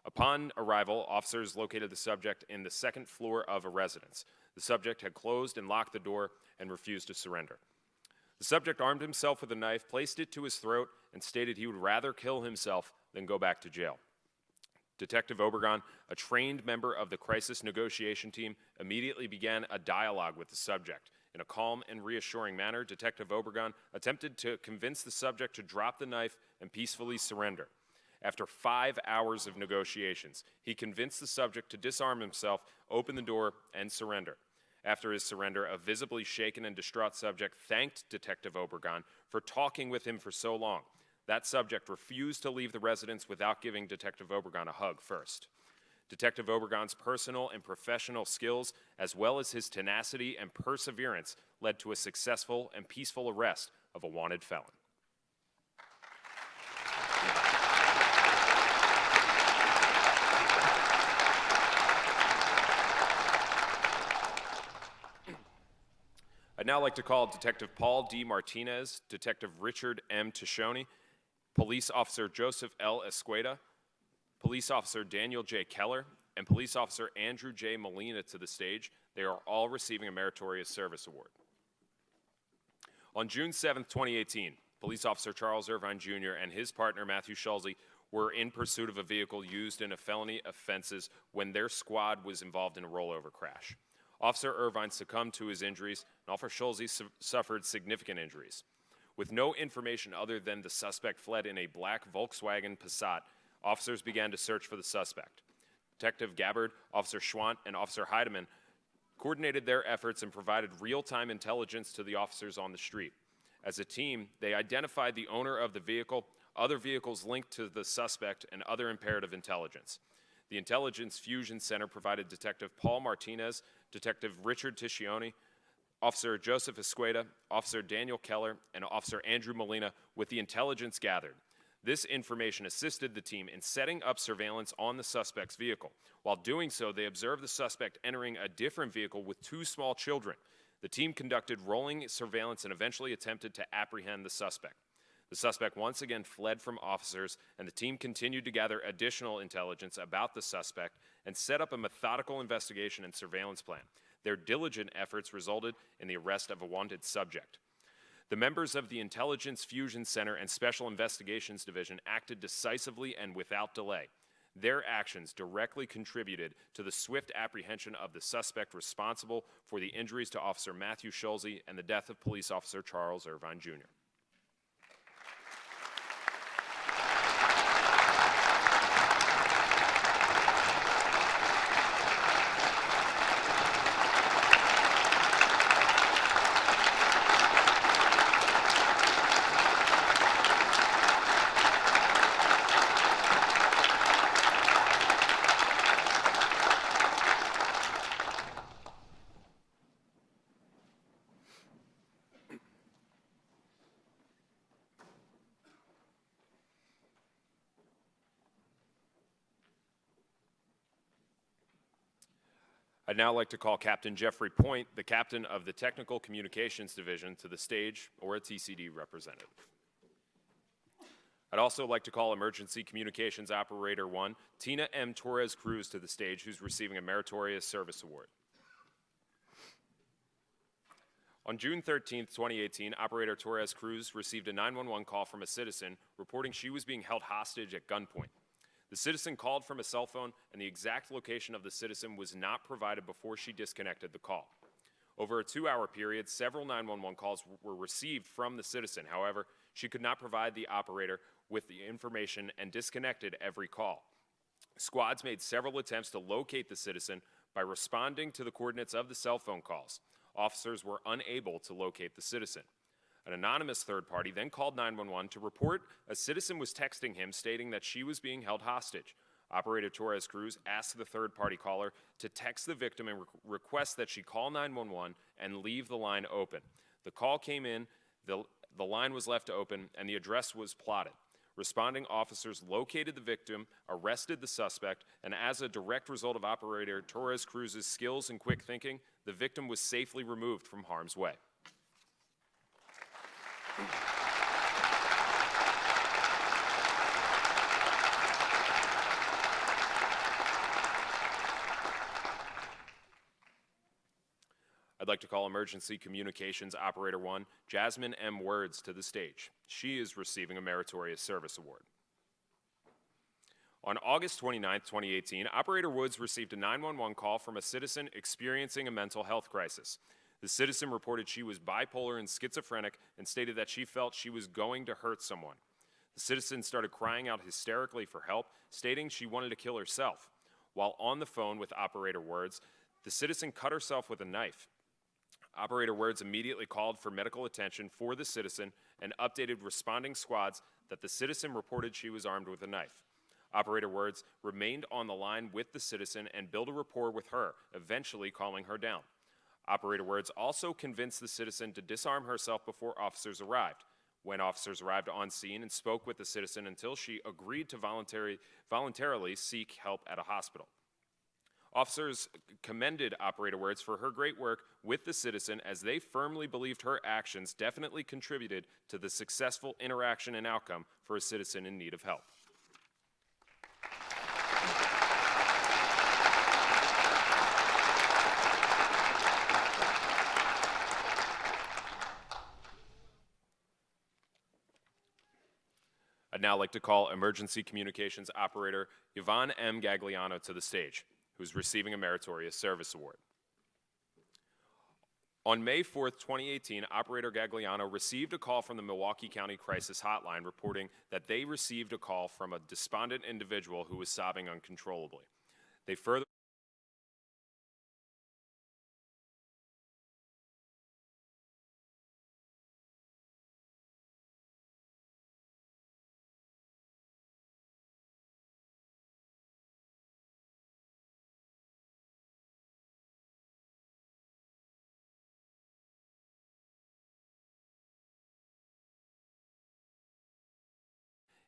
Upon arrival, officers located the subject in the second floor of a residence. The subject had closed and locked the door and refused to surrender. The subject armed himself with a knife, placed it to his throat, and stated he would rather kill himself than go back to jail. Detective Obregon, a trained member of the crisis negotiation team, immediately began a dialogue with the subject. In a calm and reassuring manner, Detective Obregon attempted to convince the subject to drop the knife and peacefully surrender. After 5 hours of negotiations, he convinced the subject to disarm himself, open the door, and surrender. After his surrender, a visibly shaken and distraught subject thanked Detective Obregon for talking with him for so long. That subject refused to leave the residence without giving Detective Obregon a hug first. Detective Obregon's personal and professional skills, as well as his tenacity and perseverance, led to a successful and peaceful arrest of a wanted felon. I'd now like to call Detective Paul D. Martinez, Detective Richard M. Tishoni, Police Officer Joseph L. Escueda, Police Officer Daniel J. Keller, and Police Officer Andrew J. Molina to the stage. They are all receiving a Meritorious Service Award. On June 7, 2018, Police Officer Charles Irvine Jr. and his partner Matthew Schulze were in pursuit of a vehicle used in a felony offenses when their squad was involved in a rollover crash. Officer Irvine succumbed to his injuries, and Officer Schulze suffered significant injuries. With no information other than the suspect fled in a black Volkswagen Passat, officers began to search for the suspect. Detective Gabbard, Officer Schwant, and Officer Heidemann coordinated their efforts and provided real-time intelligence to the officers on the street. As a team, they identified the owner of the vehicle, other vehicles linked to the suspect, and other imperative intelligence. The Intelligence Fusion Center provided Detective Paul Martinez, Detective Richard Tishoni, Officer Joseph Escueda, Officer Daniel Keller, and Officer Andrew Molina with the intelligence gathered. This information assisted the team in setting up surveillance on the suspect's vehicle. While doing so, they observed the suspect entering a different vehicle with two small children. The team conducted rolling surveillance and eventually attempted to apprehend the suspect. The suspect once again fled from officers, and the team continued to gather additional intelligence about the suspect and set up a methodical investigation and surveillance plan. Their diligent efforts resulted in the arrest of a wanted subject. The members of the Intelligence Fusion Center and Special Investigations Division acted decisively and without delay. Their actions directly contributed to the swift apprehension of the suspect responsible for the injuries to Officer Matthew Schulze and the death of Police Officer Charles Irvine Jr. I'd now like to call Captain Jeffrey Point, the captain of the Technical Communications Division, to the stage, or a TCD representative. I'd also like to call Emergency Communications Operator 1, Tina M. Torres Cruz, to the stage, who's receiving a Meritorious Service Award. On June 13, 2018, Operator Torres Cruz received a 911 call from a citizen reporting she was being held hostage at gunpoint. The citizen called from a cell phone, and the exact location of the citizen was not provided before she disconnected the call. Over a 2-hour period, several 911 calls were received from the citizen. However, she could not provide the operator with the information and disconnected every call. Squads made several attempts to locate the citizen by responding to the coordinates of the cell phone calls. Officers were unable to locate the citizen. An anonymous third party then called 911 to report a citizen was texting him stating that she was being held hostage. Operator Torres Cruz asked the third party caller to text the victim and request that she call 911 and leave the line open. The call came in, the line was left open, and the address was plotted. Responding officers located the victim, arrested the suspect, and as a direct result of Operator Torres Cruz's skills and quick thinking, the victim was safely removed from harm's way. I'd like to call Emergency Communications Operator 1, Jasmine M. Words, to the stage. She is receiving a Meritorious Service Award. On August 29, 2018, Operator Woods received a 911 call from a citizen experiencing a mental health crisis. The citizen reported she was bipolar and schizophrenic and stated that she felt she was going to hurt someone. The citizen started crying out hysterically for help, stating she wanted to kill herself. While on the phone with Operator Words, the citizen cut herself with a knife. Operator Words immediately called for medical attention for the citizen and updated responding squads that the citizen reported she was armed with a knife. Operator Words remained on the line with the citizen and built a rapport with her, eventually calming her down. Operator Words also convinced the citizen to disarm herself before officers arrived. When officers arrived on scene and spoke with the citizen until she agreed to voluntarily seek help at a hospital. Officers commended Operator Words for her great work with the citizen, as they firmly believed her actions definitely contributed to the successful interaction and outcome for a citizen in need of help. I'd now like to call Emergency Communications Operator Yvonne M. Gagliano to the stage, who's receiving a Meritorious Service Award. On May 4th, 2018, Operator Gagliano received a call from the Milwaukee County Crisis Hotline reporting that they received a call from a despondent individual who was sobbing uncontrollably. They further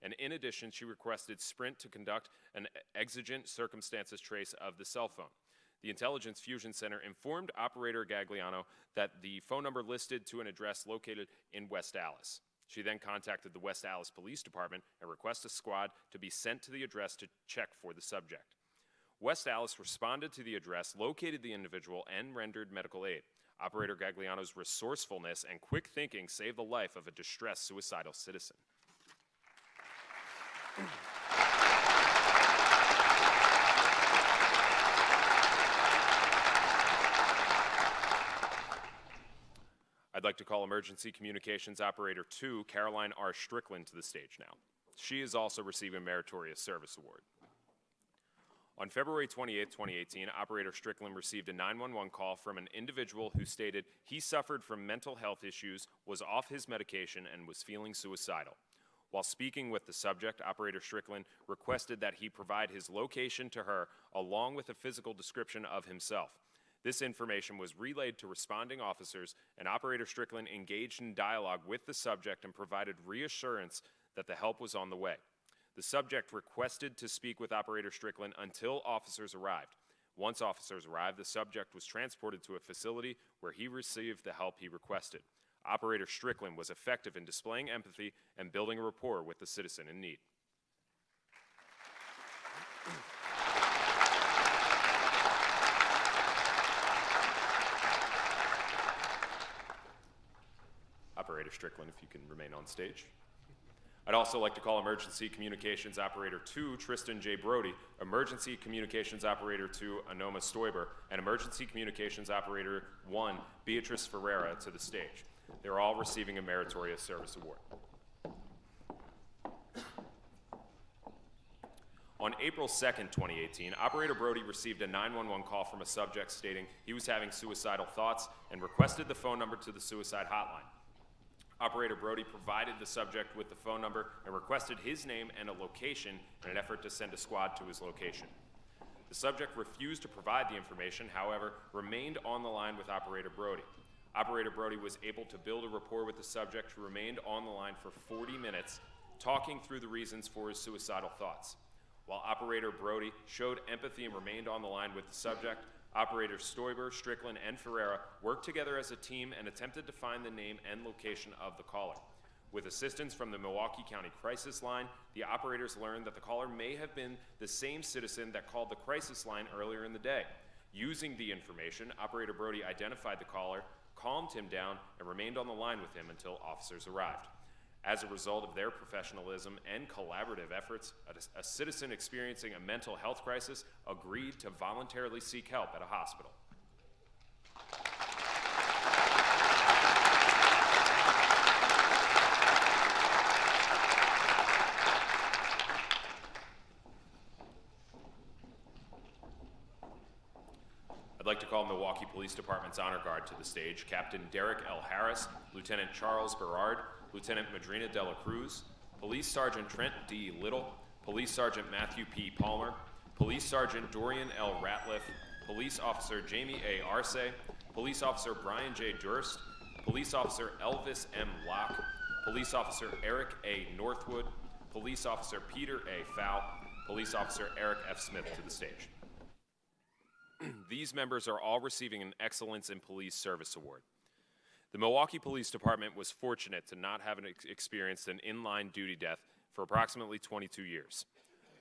And in addition, she requested Sprint to conduct an exigent circumstances trace of the cell phone. The Intelligence Fusion Center informed Operator Gagliano that the phone number listed to an address located in West Allis. She then contacted the West Allis Police Department and requested a squad to be sent to the address to check for the subject. West Allis responded to the address, located the individual, and rendered medical aid. Operator Gagliano's resourcefulness and quick thinking saved the life of a distressed suicidal citizen. I'd like to call Emergency Communications Operator 2, Caroline R. Strickland, to the stage now. She is also receiving a Meritorious Service Award. On February 28, 2018, Operator Strickland received a 911 call from an individual who stated he suffered from mental health issues, was off his medication, and was feeling suicidal. While speaking with the subject, Operator Strickland requested that he provide his location to her along with a physical description of himself. This information was relayed to responding officers, and Operator Strickland engaged in dialogue with the subject and provided reassurance that the help was on the way. The subject requested to speak with Operator Strickland until officers arrived. Once officers arrived, the subject was transported to a facility where he received the help he requested. Operator Strickland was effective in displaying empathy and building a rapport with the citizen in need. Operator Strickland, if you can remain on stage. I'd also like to call Emergency Communications Operator 2, Tristan J. Brody, Emergency Communications Operator 2, Anoma Stoiber, and Emergency Communications Operator 1, Beatrice Ferreira, to the stage. They're all receiving a Meritorious Service Award. On April 2nd, 2018, Operator Brody received a 911 call from a subject stating he was having suicidal thoughts and requested the phone number to the suicide hotline. Operator Brody provided the subject with the phone number and requested his name and a location in an effort to send a squad to his location. The subject refused to provide the information, however, remained on the line with Operator Brody. Operator Brody was able to build a rapport with the subject, who remained on the line for 40 minutes, talking through the reasons for his suicidal thoughts. While Operator Brody showed empathy and remained on the line with the subject, Operators Stoiber, Strickland, and Ferreira worked together as a team and attempted to find the name and location of the caller. With assistance from the Milwaukee County Crisis Line, the operators learned that the caller may have been the same citizen that called the crisis line earlier in the day. Using the information, Operator Brody identified the caller, calmed him down, and remained on the line with him until officers arrived. As a result of their professionalism and collaborative efforts, a citizen experiencing a mental health crisis agreed to voluntarily seek help at a hospital. I'd like to call Milwaukee Police Department's Honor Guard to the stage, Captain Derek L. Harris, Lieutenant Charles Berard, Lieutenant Madrina Dela Cruz, Police Sergeant Trent D. Little, Police Sergeant Matthew P. Palmer, Police Sergeant Dorian L. Ratliff, Police Officer Jamie A. Arce, Police Officer Brian J. Durst, Police Officer Elvis M. Locke, Police Officer Eric A. Northwood, Police Officer Peter A. Fowl, Police Officer Eric F. Smith to the stage. These members are all receiving an Excellence in Police Service Award. The Milwaukee Police Department was fortunate to not have experienced an in-line duty death for approximately 22 years.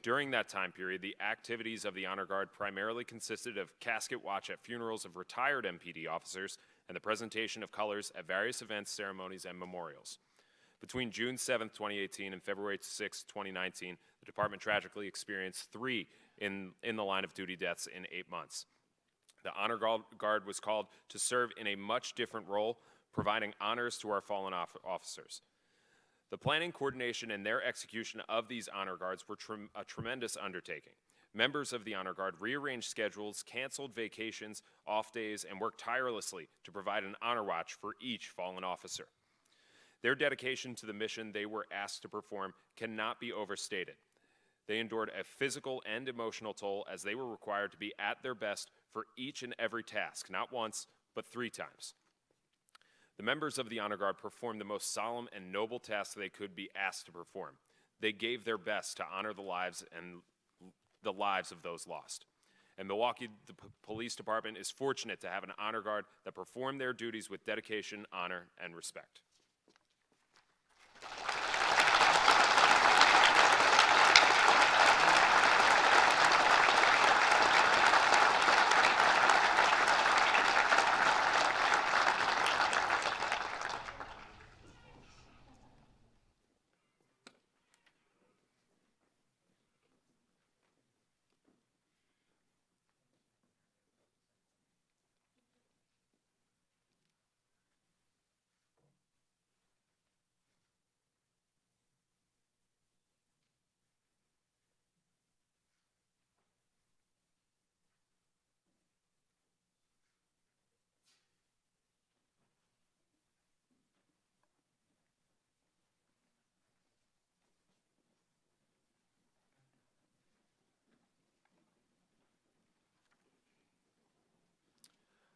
During that time period, the activities of the Honor Guard primarily consisted of casket watch at funerals of retired MPD officers and the presentation of colors at various events, ceremonies, and memorials. Between June 7, 2018 and February 6, 2019, the department tragically experienced 3 in the line of duty deaths in 8 months. The Honor Guard was called to serve in a much different role, providing honors to our fallen officers. The planning, coordination, and their execution of these Honor Guards were a tremendous undertaking. Members of the Honor Guard rearranged schedules, canceled vacations, off days, and worked tirelessly to provide an honor watch for each fallen officer. Their dedication to the mission they were asked to perform cannot be overstated. They endured a physical and emotional toll as they were required to be at their best for each and every task, not once, but 3 times. The members of the Honor Guard performed the most solemn and noble tasks they could be asked to perform. They gave their best to honor the lives of those lost. And Milwaukee Police Department is fortunate to have an Honor Guard that perform their duties with dedication, honor, and respect.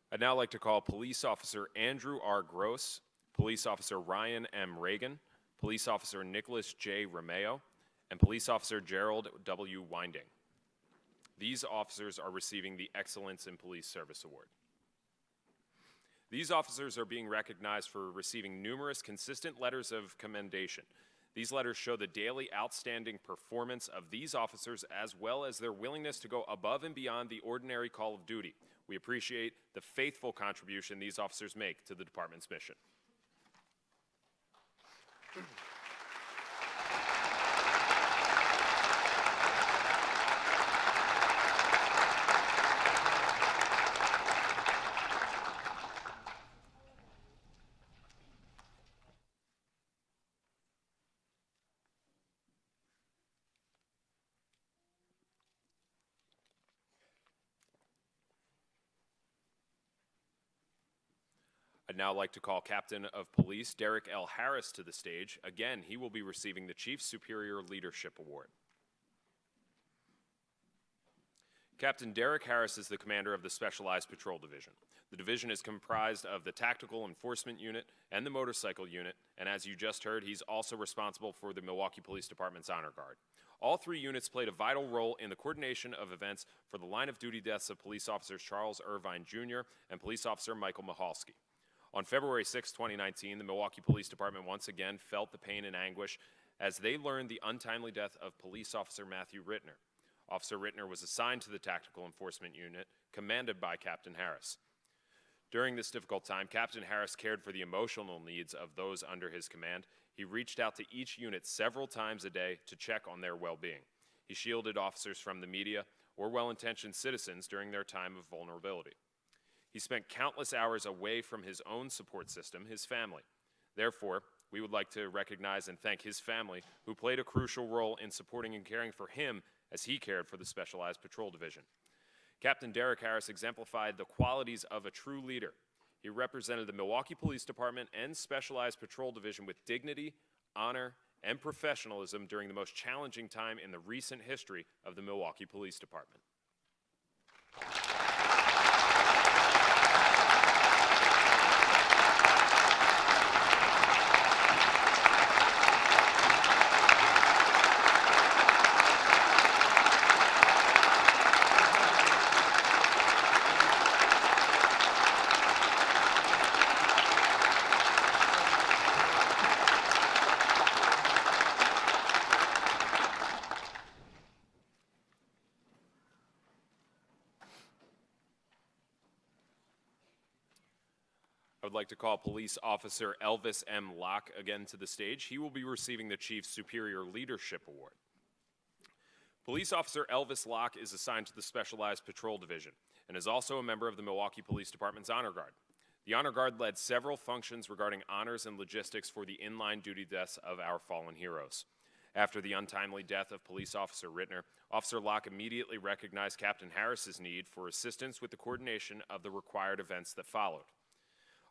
I'd now like to call Police Officer Andrew R. Gross, Police Officer Ryan M. Reagan, Police Officer Nicholas J. Romeo, and Police Officer Gerald W. Winding. These officers are receiving the Excellence in Police Service Award. These officers are being recognized for receiving numerous consistent letters of commendation. These letters show the daily outstanding performance of these officers as well as their willingness to go above and beyond the ordinary call of duty. We appreciate the faithful contribution these officers make to the department's mission. I'd now like to call Captain of Police Derek L. Harris to the stage. Again, he will be receiving the Chief Superior Leadership Award. Captain Derek Harris is the commander of the Specialized Patrol Division. The division is comprised of the Tactical Enforcement Unit and the Motorcycle Unit, and as you just heard, he's also responsible for the Milwaukee Police Department's Honor Guard. All 3 units played a vital role in the coordination of events for the line of duty deaths of police officers Charles Irvine Jr. and police officer Michael Michalski. On February 6, 2019, the Milwaukee Police Department once again felt the pain and anguish as they learned the untimely death of police officer Matthew Ritenour. Officer Ritenour was assigned to the Tactical Enforcement Unit, commanded by Captain Harris. During this difficult time, Captain Harris cared for the emotional needs of those under his command. He reached out to each unit several times a day to check on their well-being. He shielded officers from the media or well-intentioned citizens during their time of vulnerability. He spent countless hours away from his own support system, his family. Therefore, we would like to recognize and thank his family, who played a crucial role in supporting and caring for him as he cared for the Specialized Patrol Division. Captain Derek Harris exemplified the qualities of a true leader. He represented the Milwaukee Police Department and Specialized Patrol Division with dignity, honor, and professionalism during the most challenging time in the recent history of the Milwaukee Police Department. like to call Police Officer Elvis M. Locke again to the stage. He will be receiving the Chief's Superior Leadership Award. Police Officer Elvis Locke is assigned to the Specialized Patrol Division and is also a member of the Milwaukee Police Department's Honor Guard. The Honor Guard led several functions regarding honors and logistics for the in-line duty deaths of our fallen heroes. After the untimely death of Police Officer Ritenour, Officer Locke immediately recognized Captain Harris's need for assistance with the coordination of the required events that followed.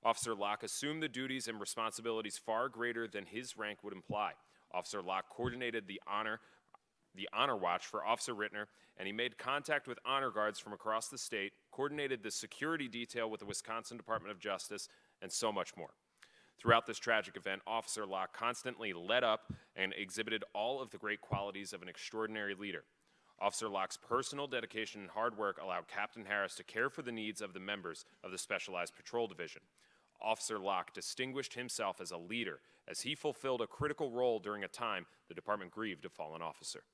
Officer Locke assumed the duties and responsibilities far greater than his rank would imply. Officer Locke coordinated the honor watch for Officer Ritenour, and he made contact with honor guards from across the state, coordinated the security detail with the Wisconsin Department of Justice, and so much more. Throughout this tragic event, Officer Locke constantly led up and exhibited all of the great qualities of an extraordinary leader. Officer Locke's personal dedication and hard work allowed Captain Harris to care for the needs of the members of the Specialized Patrol Division. Officer Locke distinguished himself as a leader as he fulfilled a critical role during a time the department grieved a fallen officer.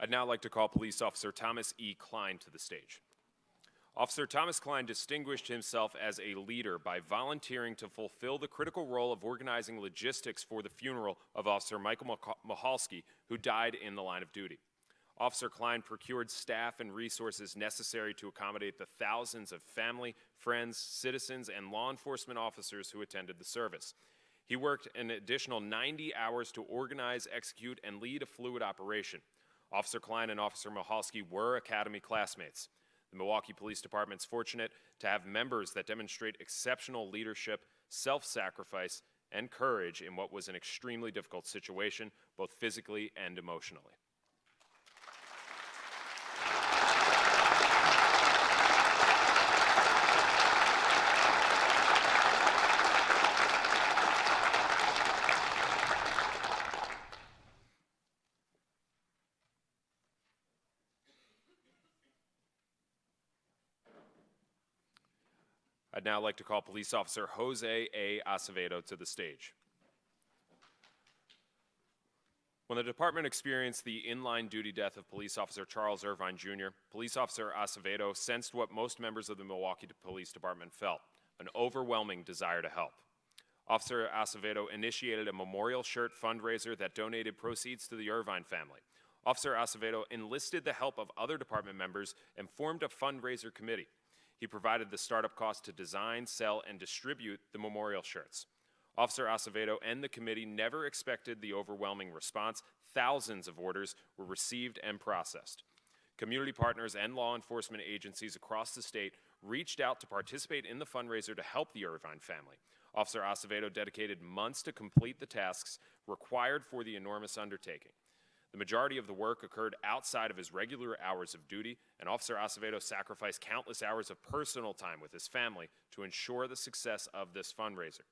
I'd now like to call Police Officer Thomas E. Klein to the stage. Officer Thomas Klein distinguished himself as a leader by volunteering to fulfill the critical role of organizing logistics for the funeral of Officer Michael Michalski, who died in the line of duty. Officer Klein procured staff and resources necessary to accommodate the thousands of family, friends, citizens, and law enforcement officers who attended the service. He worked an additional 90 hours to organize, execute, and lead a fluid operation. Officer Klein and Officer Michalski were Academy classmates. The Milwaukee Police Department is fortunate to have members that demonstrate exceptional leadership, self-sacrifice, and courage in what was an extremely difficult situation, both physically and emotionally. I'd now like to call Police Officer Jose A. Acevedo to the stage. When the department experienced the in-line duty death of Police Officer Charles Irvine Jr., Police Officer Acevedo sensed what most members of the Milwaukee Police Department felt, an overwhelming desire to help. Officer Acevedo initiated a memorial shirt fundraiser that donated proceeds to the Irvine family. Officer Acevedo enlisted the help of other department members and formed a fundraiser committee. He provided the startup cost to design, sell, and distribute the memorial shirts. Officer Acevedo and the committee never expected the overwhelming response. Thousands of orders were received and processed. Community partners and law enforcement agencies across the state reached out to participate in the fundraiser to help the Irvine family. Officer Acevedo dedicated months to complete the tasks required for the enormous undertaking. The majority of the work occurred outside of his regular hours of duty, and Officer Acevedo sacrificed countless hours of personal time with his family to ensure the success of this fundraiser.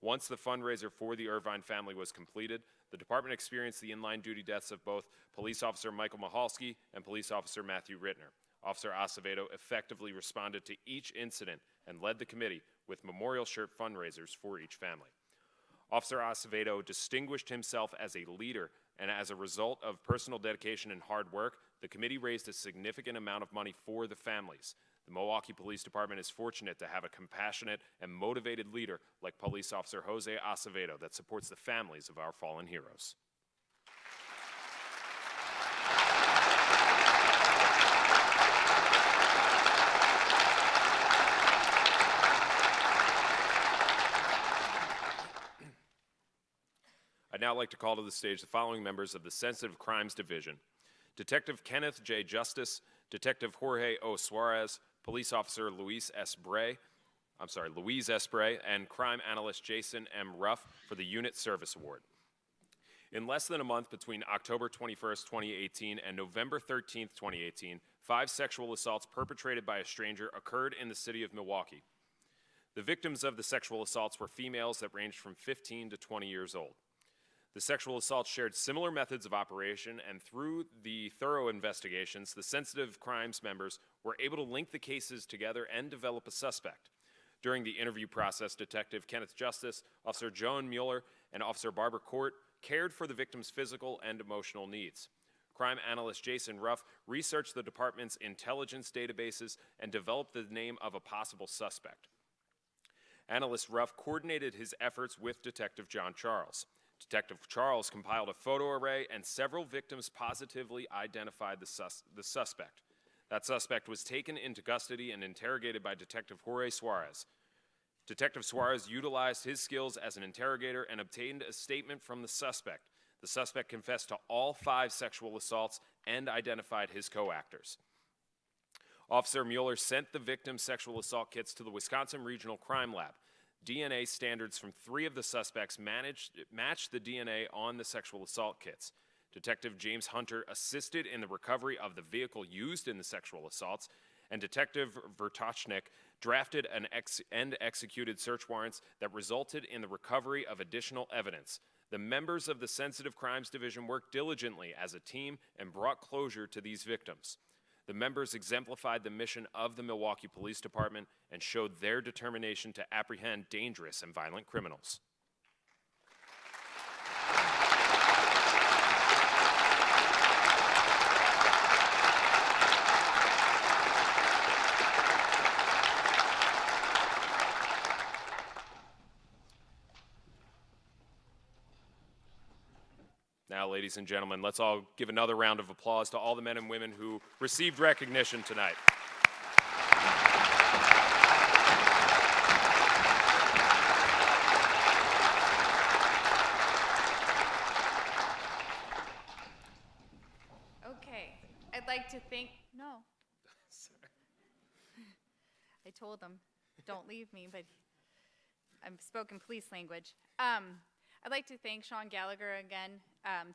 Once the fundraiser for the Irvine family was completed, the department experienced the in-line duty deaths of both Police Officer Michael Michalski and Police Officer Matthew Ritenour. Officer Acevedo effectively responded to each incident and led the committee with memorial shirt fundraisers for each family. Officer Acevedo distinguished himself as a leader, and as a result of personal dedication and hard work, the committee raised a significant amount of money for the families. The Milwaukee Police Department is fortunate to have a compassionate and motivated leader like Police Officer Jose Acevedo that supports the families of our fallen heroes. I'd now like to call to the stage the following members of the Sensitive Crimes Division: Detective Kenneth J. Justice, Detective Jorge O. Suarez, Police Officer Louise S. Bray, and Crime Analyst Jason M. Ruff for the Unit Service Award. In less than a month between October 21st, 2018 and November 13th, 2018, 5 sexual assaults perpetrated by a stranger occurred in the city of Milwaukee. The victims of the sexual assaults were females that ranged from 15 to 20 years old. The sexual assaults shared similar methods of operation, and through the thorough investigations, the sensitive crimes members were able to link the cases together and develop a suspect. During the interview process, Detective Kenneth Justice, Officer Joan Mueller, and Officer Barbara Court cared for the victim's physical and emotional needs. Crime analyst Jason Ruff researched the department's intelligence databases and developed the name of a possible suspect. Analyst Ruff coordinated his efforts with Detective John Charles. Detective Charles compiled a photo array, and several victims positively identified the suspect. That suspect was taken into custody and interrogated by Detective Jorge Suarez. Detective Suarez utilized his skills as an interrogator and obtained a statement from the suspect. The suspect confessed to all 5 sexual assaults and identified his co-actors. Officer Mueller sent the victim's sexual assault kits to the Wisconsin Regional Crime Lab. DNA standards from 3 of the suspects matched the DNA on the sexual assault kits. Detective James Hunter assisted in the recovery of the vehicle used in the sexual assaults, and Detective Vertochnik drafted and executed search warrants that resulted in the recovery of additional evidence. The members of the Sensitive Crimes Division worked diligently as a team and brought closure to these victims. The members exemplified the mission of the Milwaukee Police Department and showed their determination to apprehend dangerous and violent criminals. Now, ladies and gentlemen, let's all give another round of applause to all the men and women who received recognition tonight. Okay, I'd like to thank, no. I told him, don't leave me, but I'm spoken police language. I'd like to thank Sean Gallagher again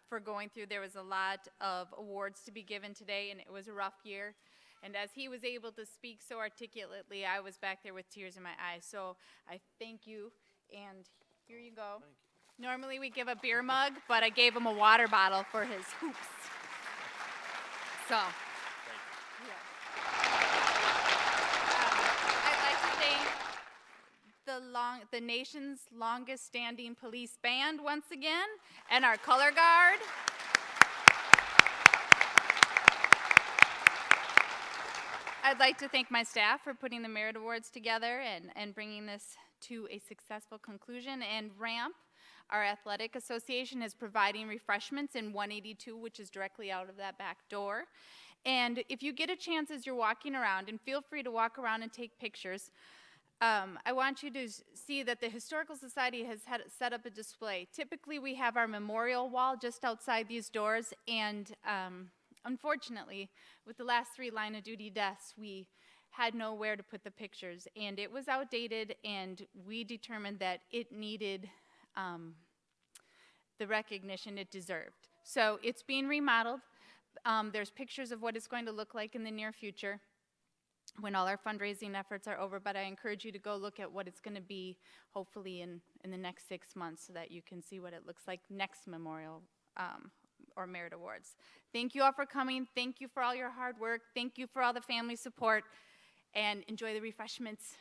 for going through. There was a lot of awards to be given today, and it was a rough year. And as he was able to speak so articulately, I was back there with tears in my eyes. So I thank you, and here you go. Thank you. Normally we give a beer mug, but I gave him a water bottle for his hoops. So, I'd like to thank the nation's longest standing police band once again, and our color guard. I'd like to thank my staff for putting the Merit Awards together and bringing this to a successful conclusion. And RAMP, our athletic association, is providing refreshments in 182, which is directly out of that back door. And if you get a chance as you're walking around, and feel free to walk around and take pictures, I want you to see that the Historical Society has set up a display. Typically, we have our memorial wall just outside these doors, and unfortunately, with the last 3 line-of-duty deaths, we had nowhere to put the pictures, and it was outdated, and we determined that it needed the recognition it deserved. So it's being remodeled. There's pictures of what it's going to look like in the near future when all our fundraising efforts are over, but I encourage you to go look at what it's going to be, hopefully in the next 6 months, so that you can see what it looks like next memorial or Merit Awards. Thank you all for coming. Thank you for all your hard work. Thank you for all the family support, and enjoy the refreshments.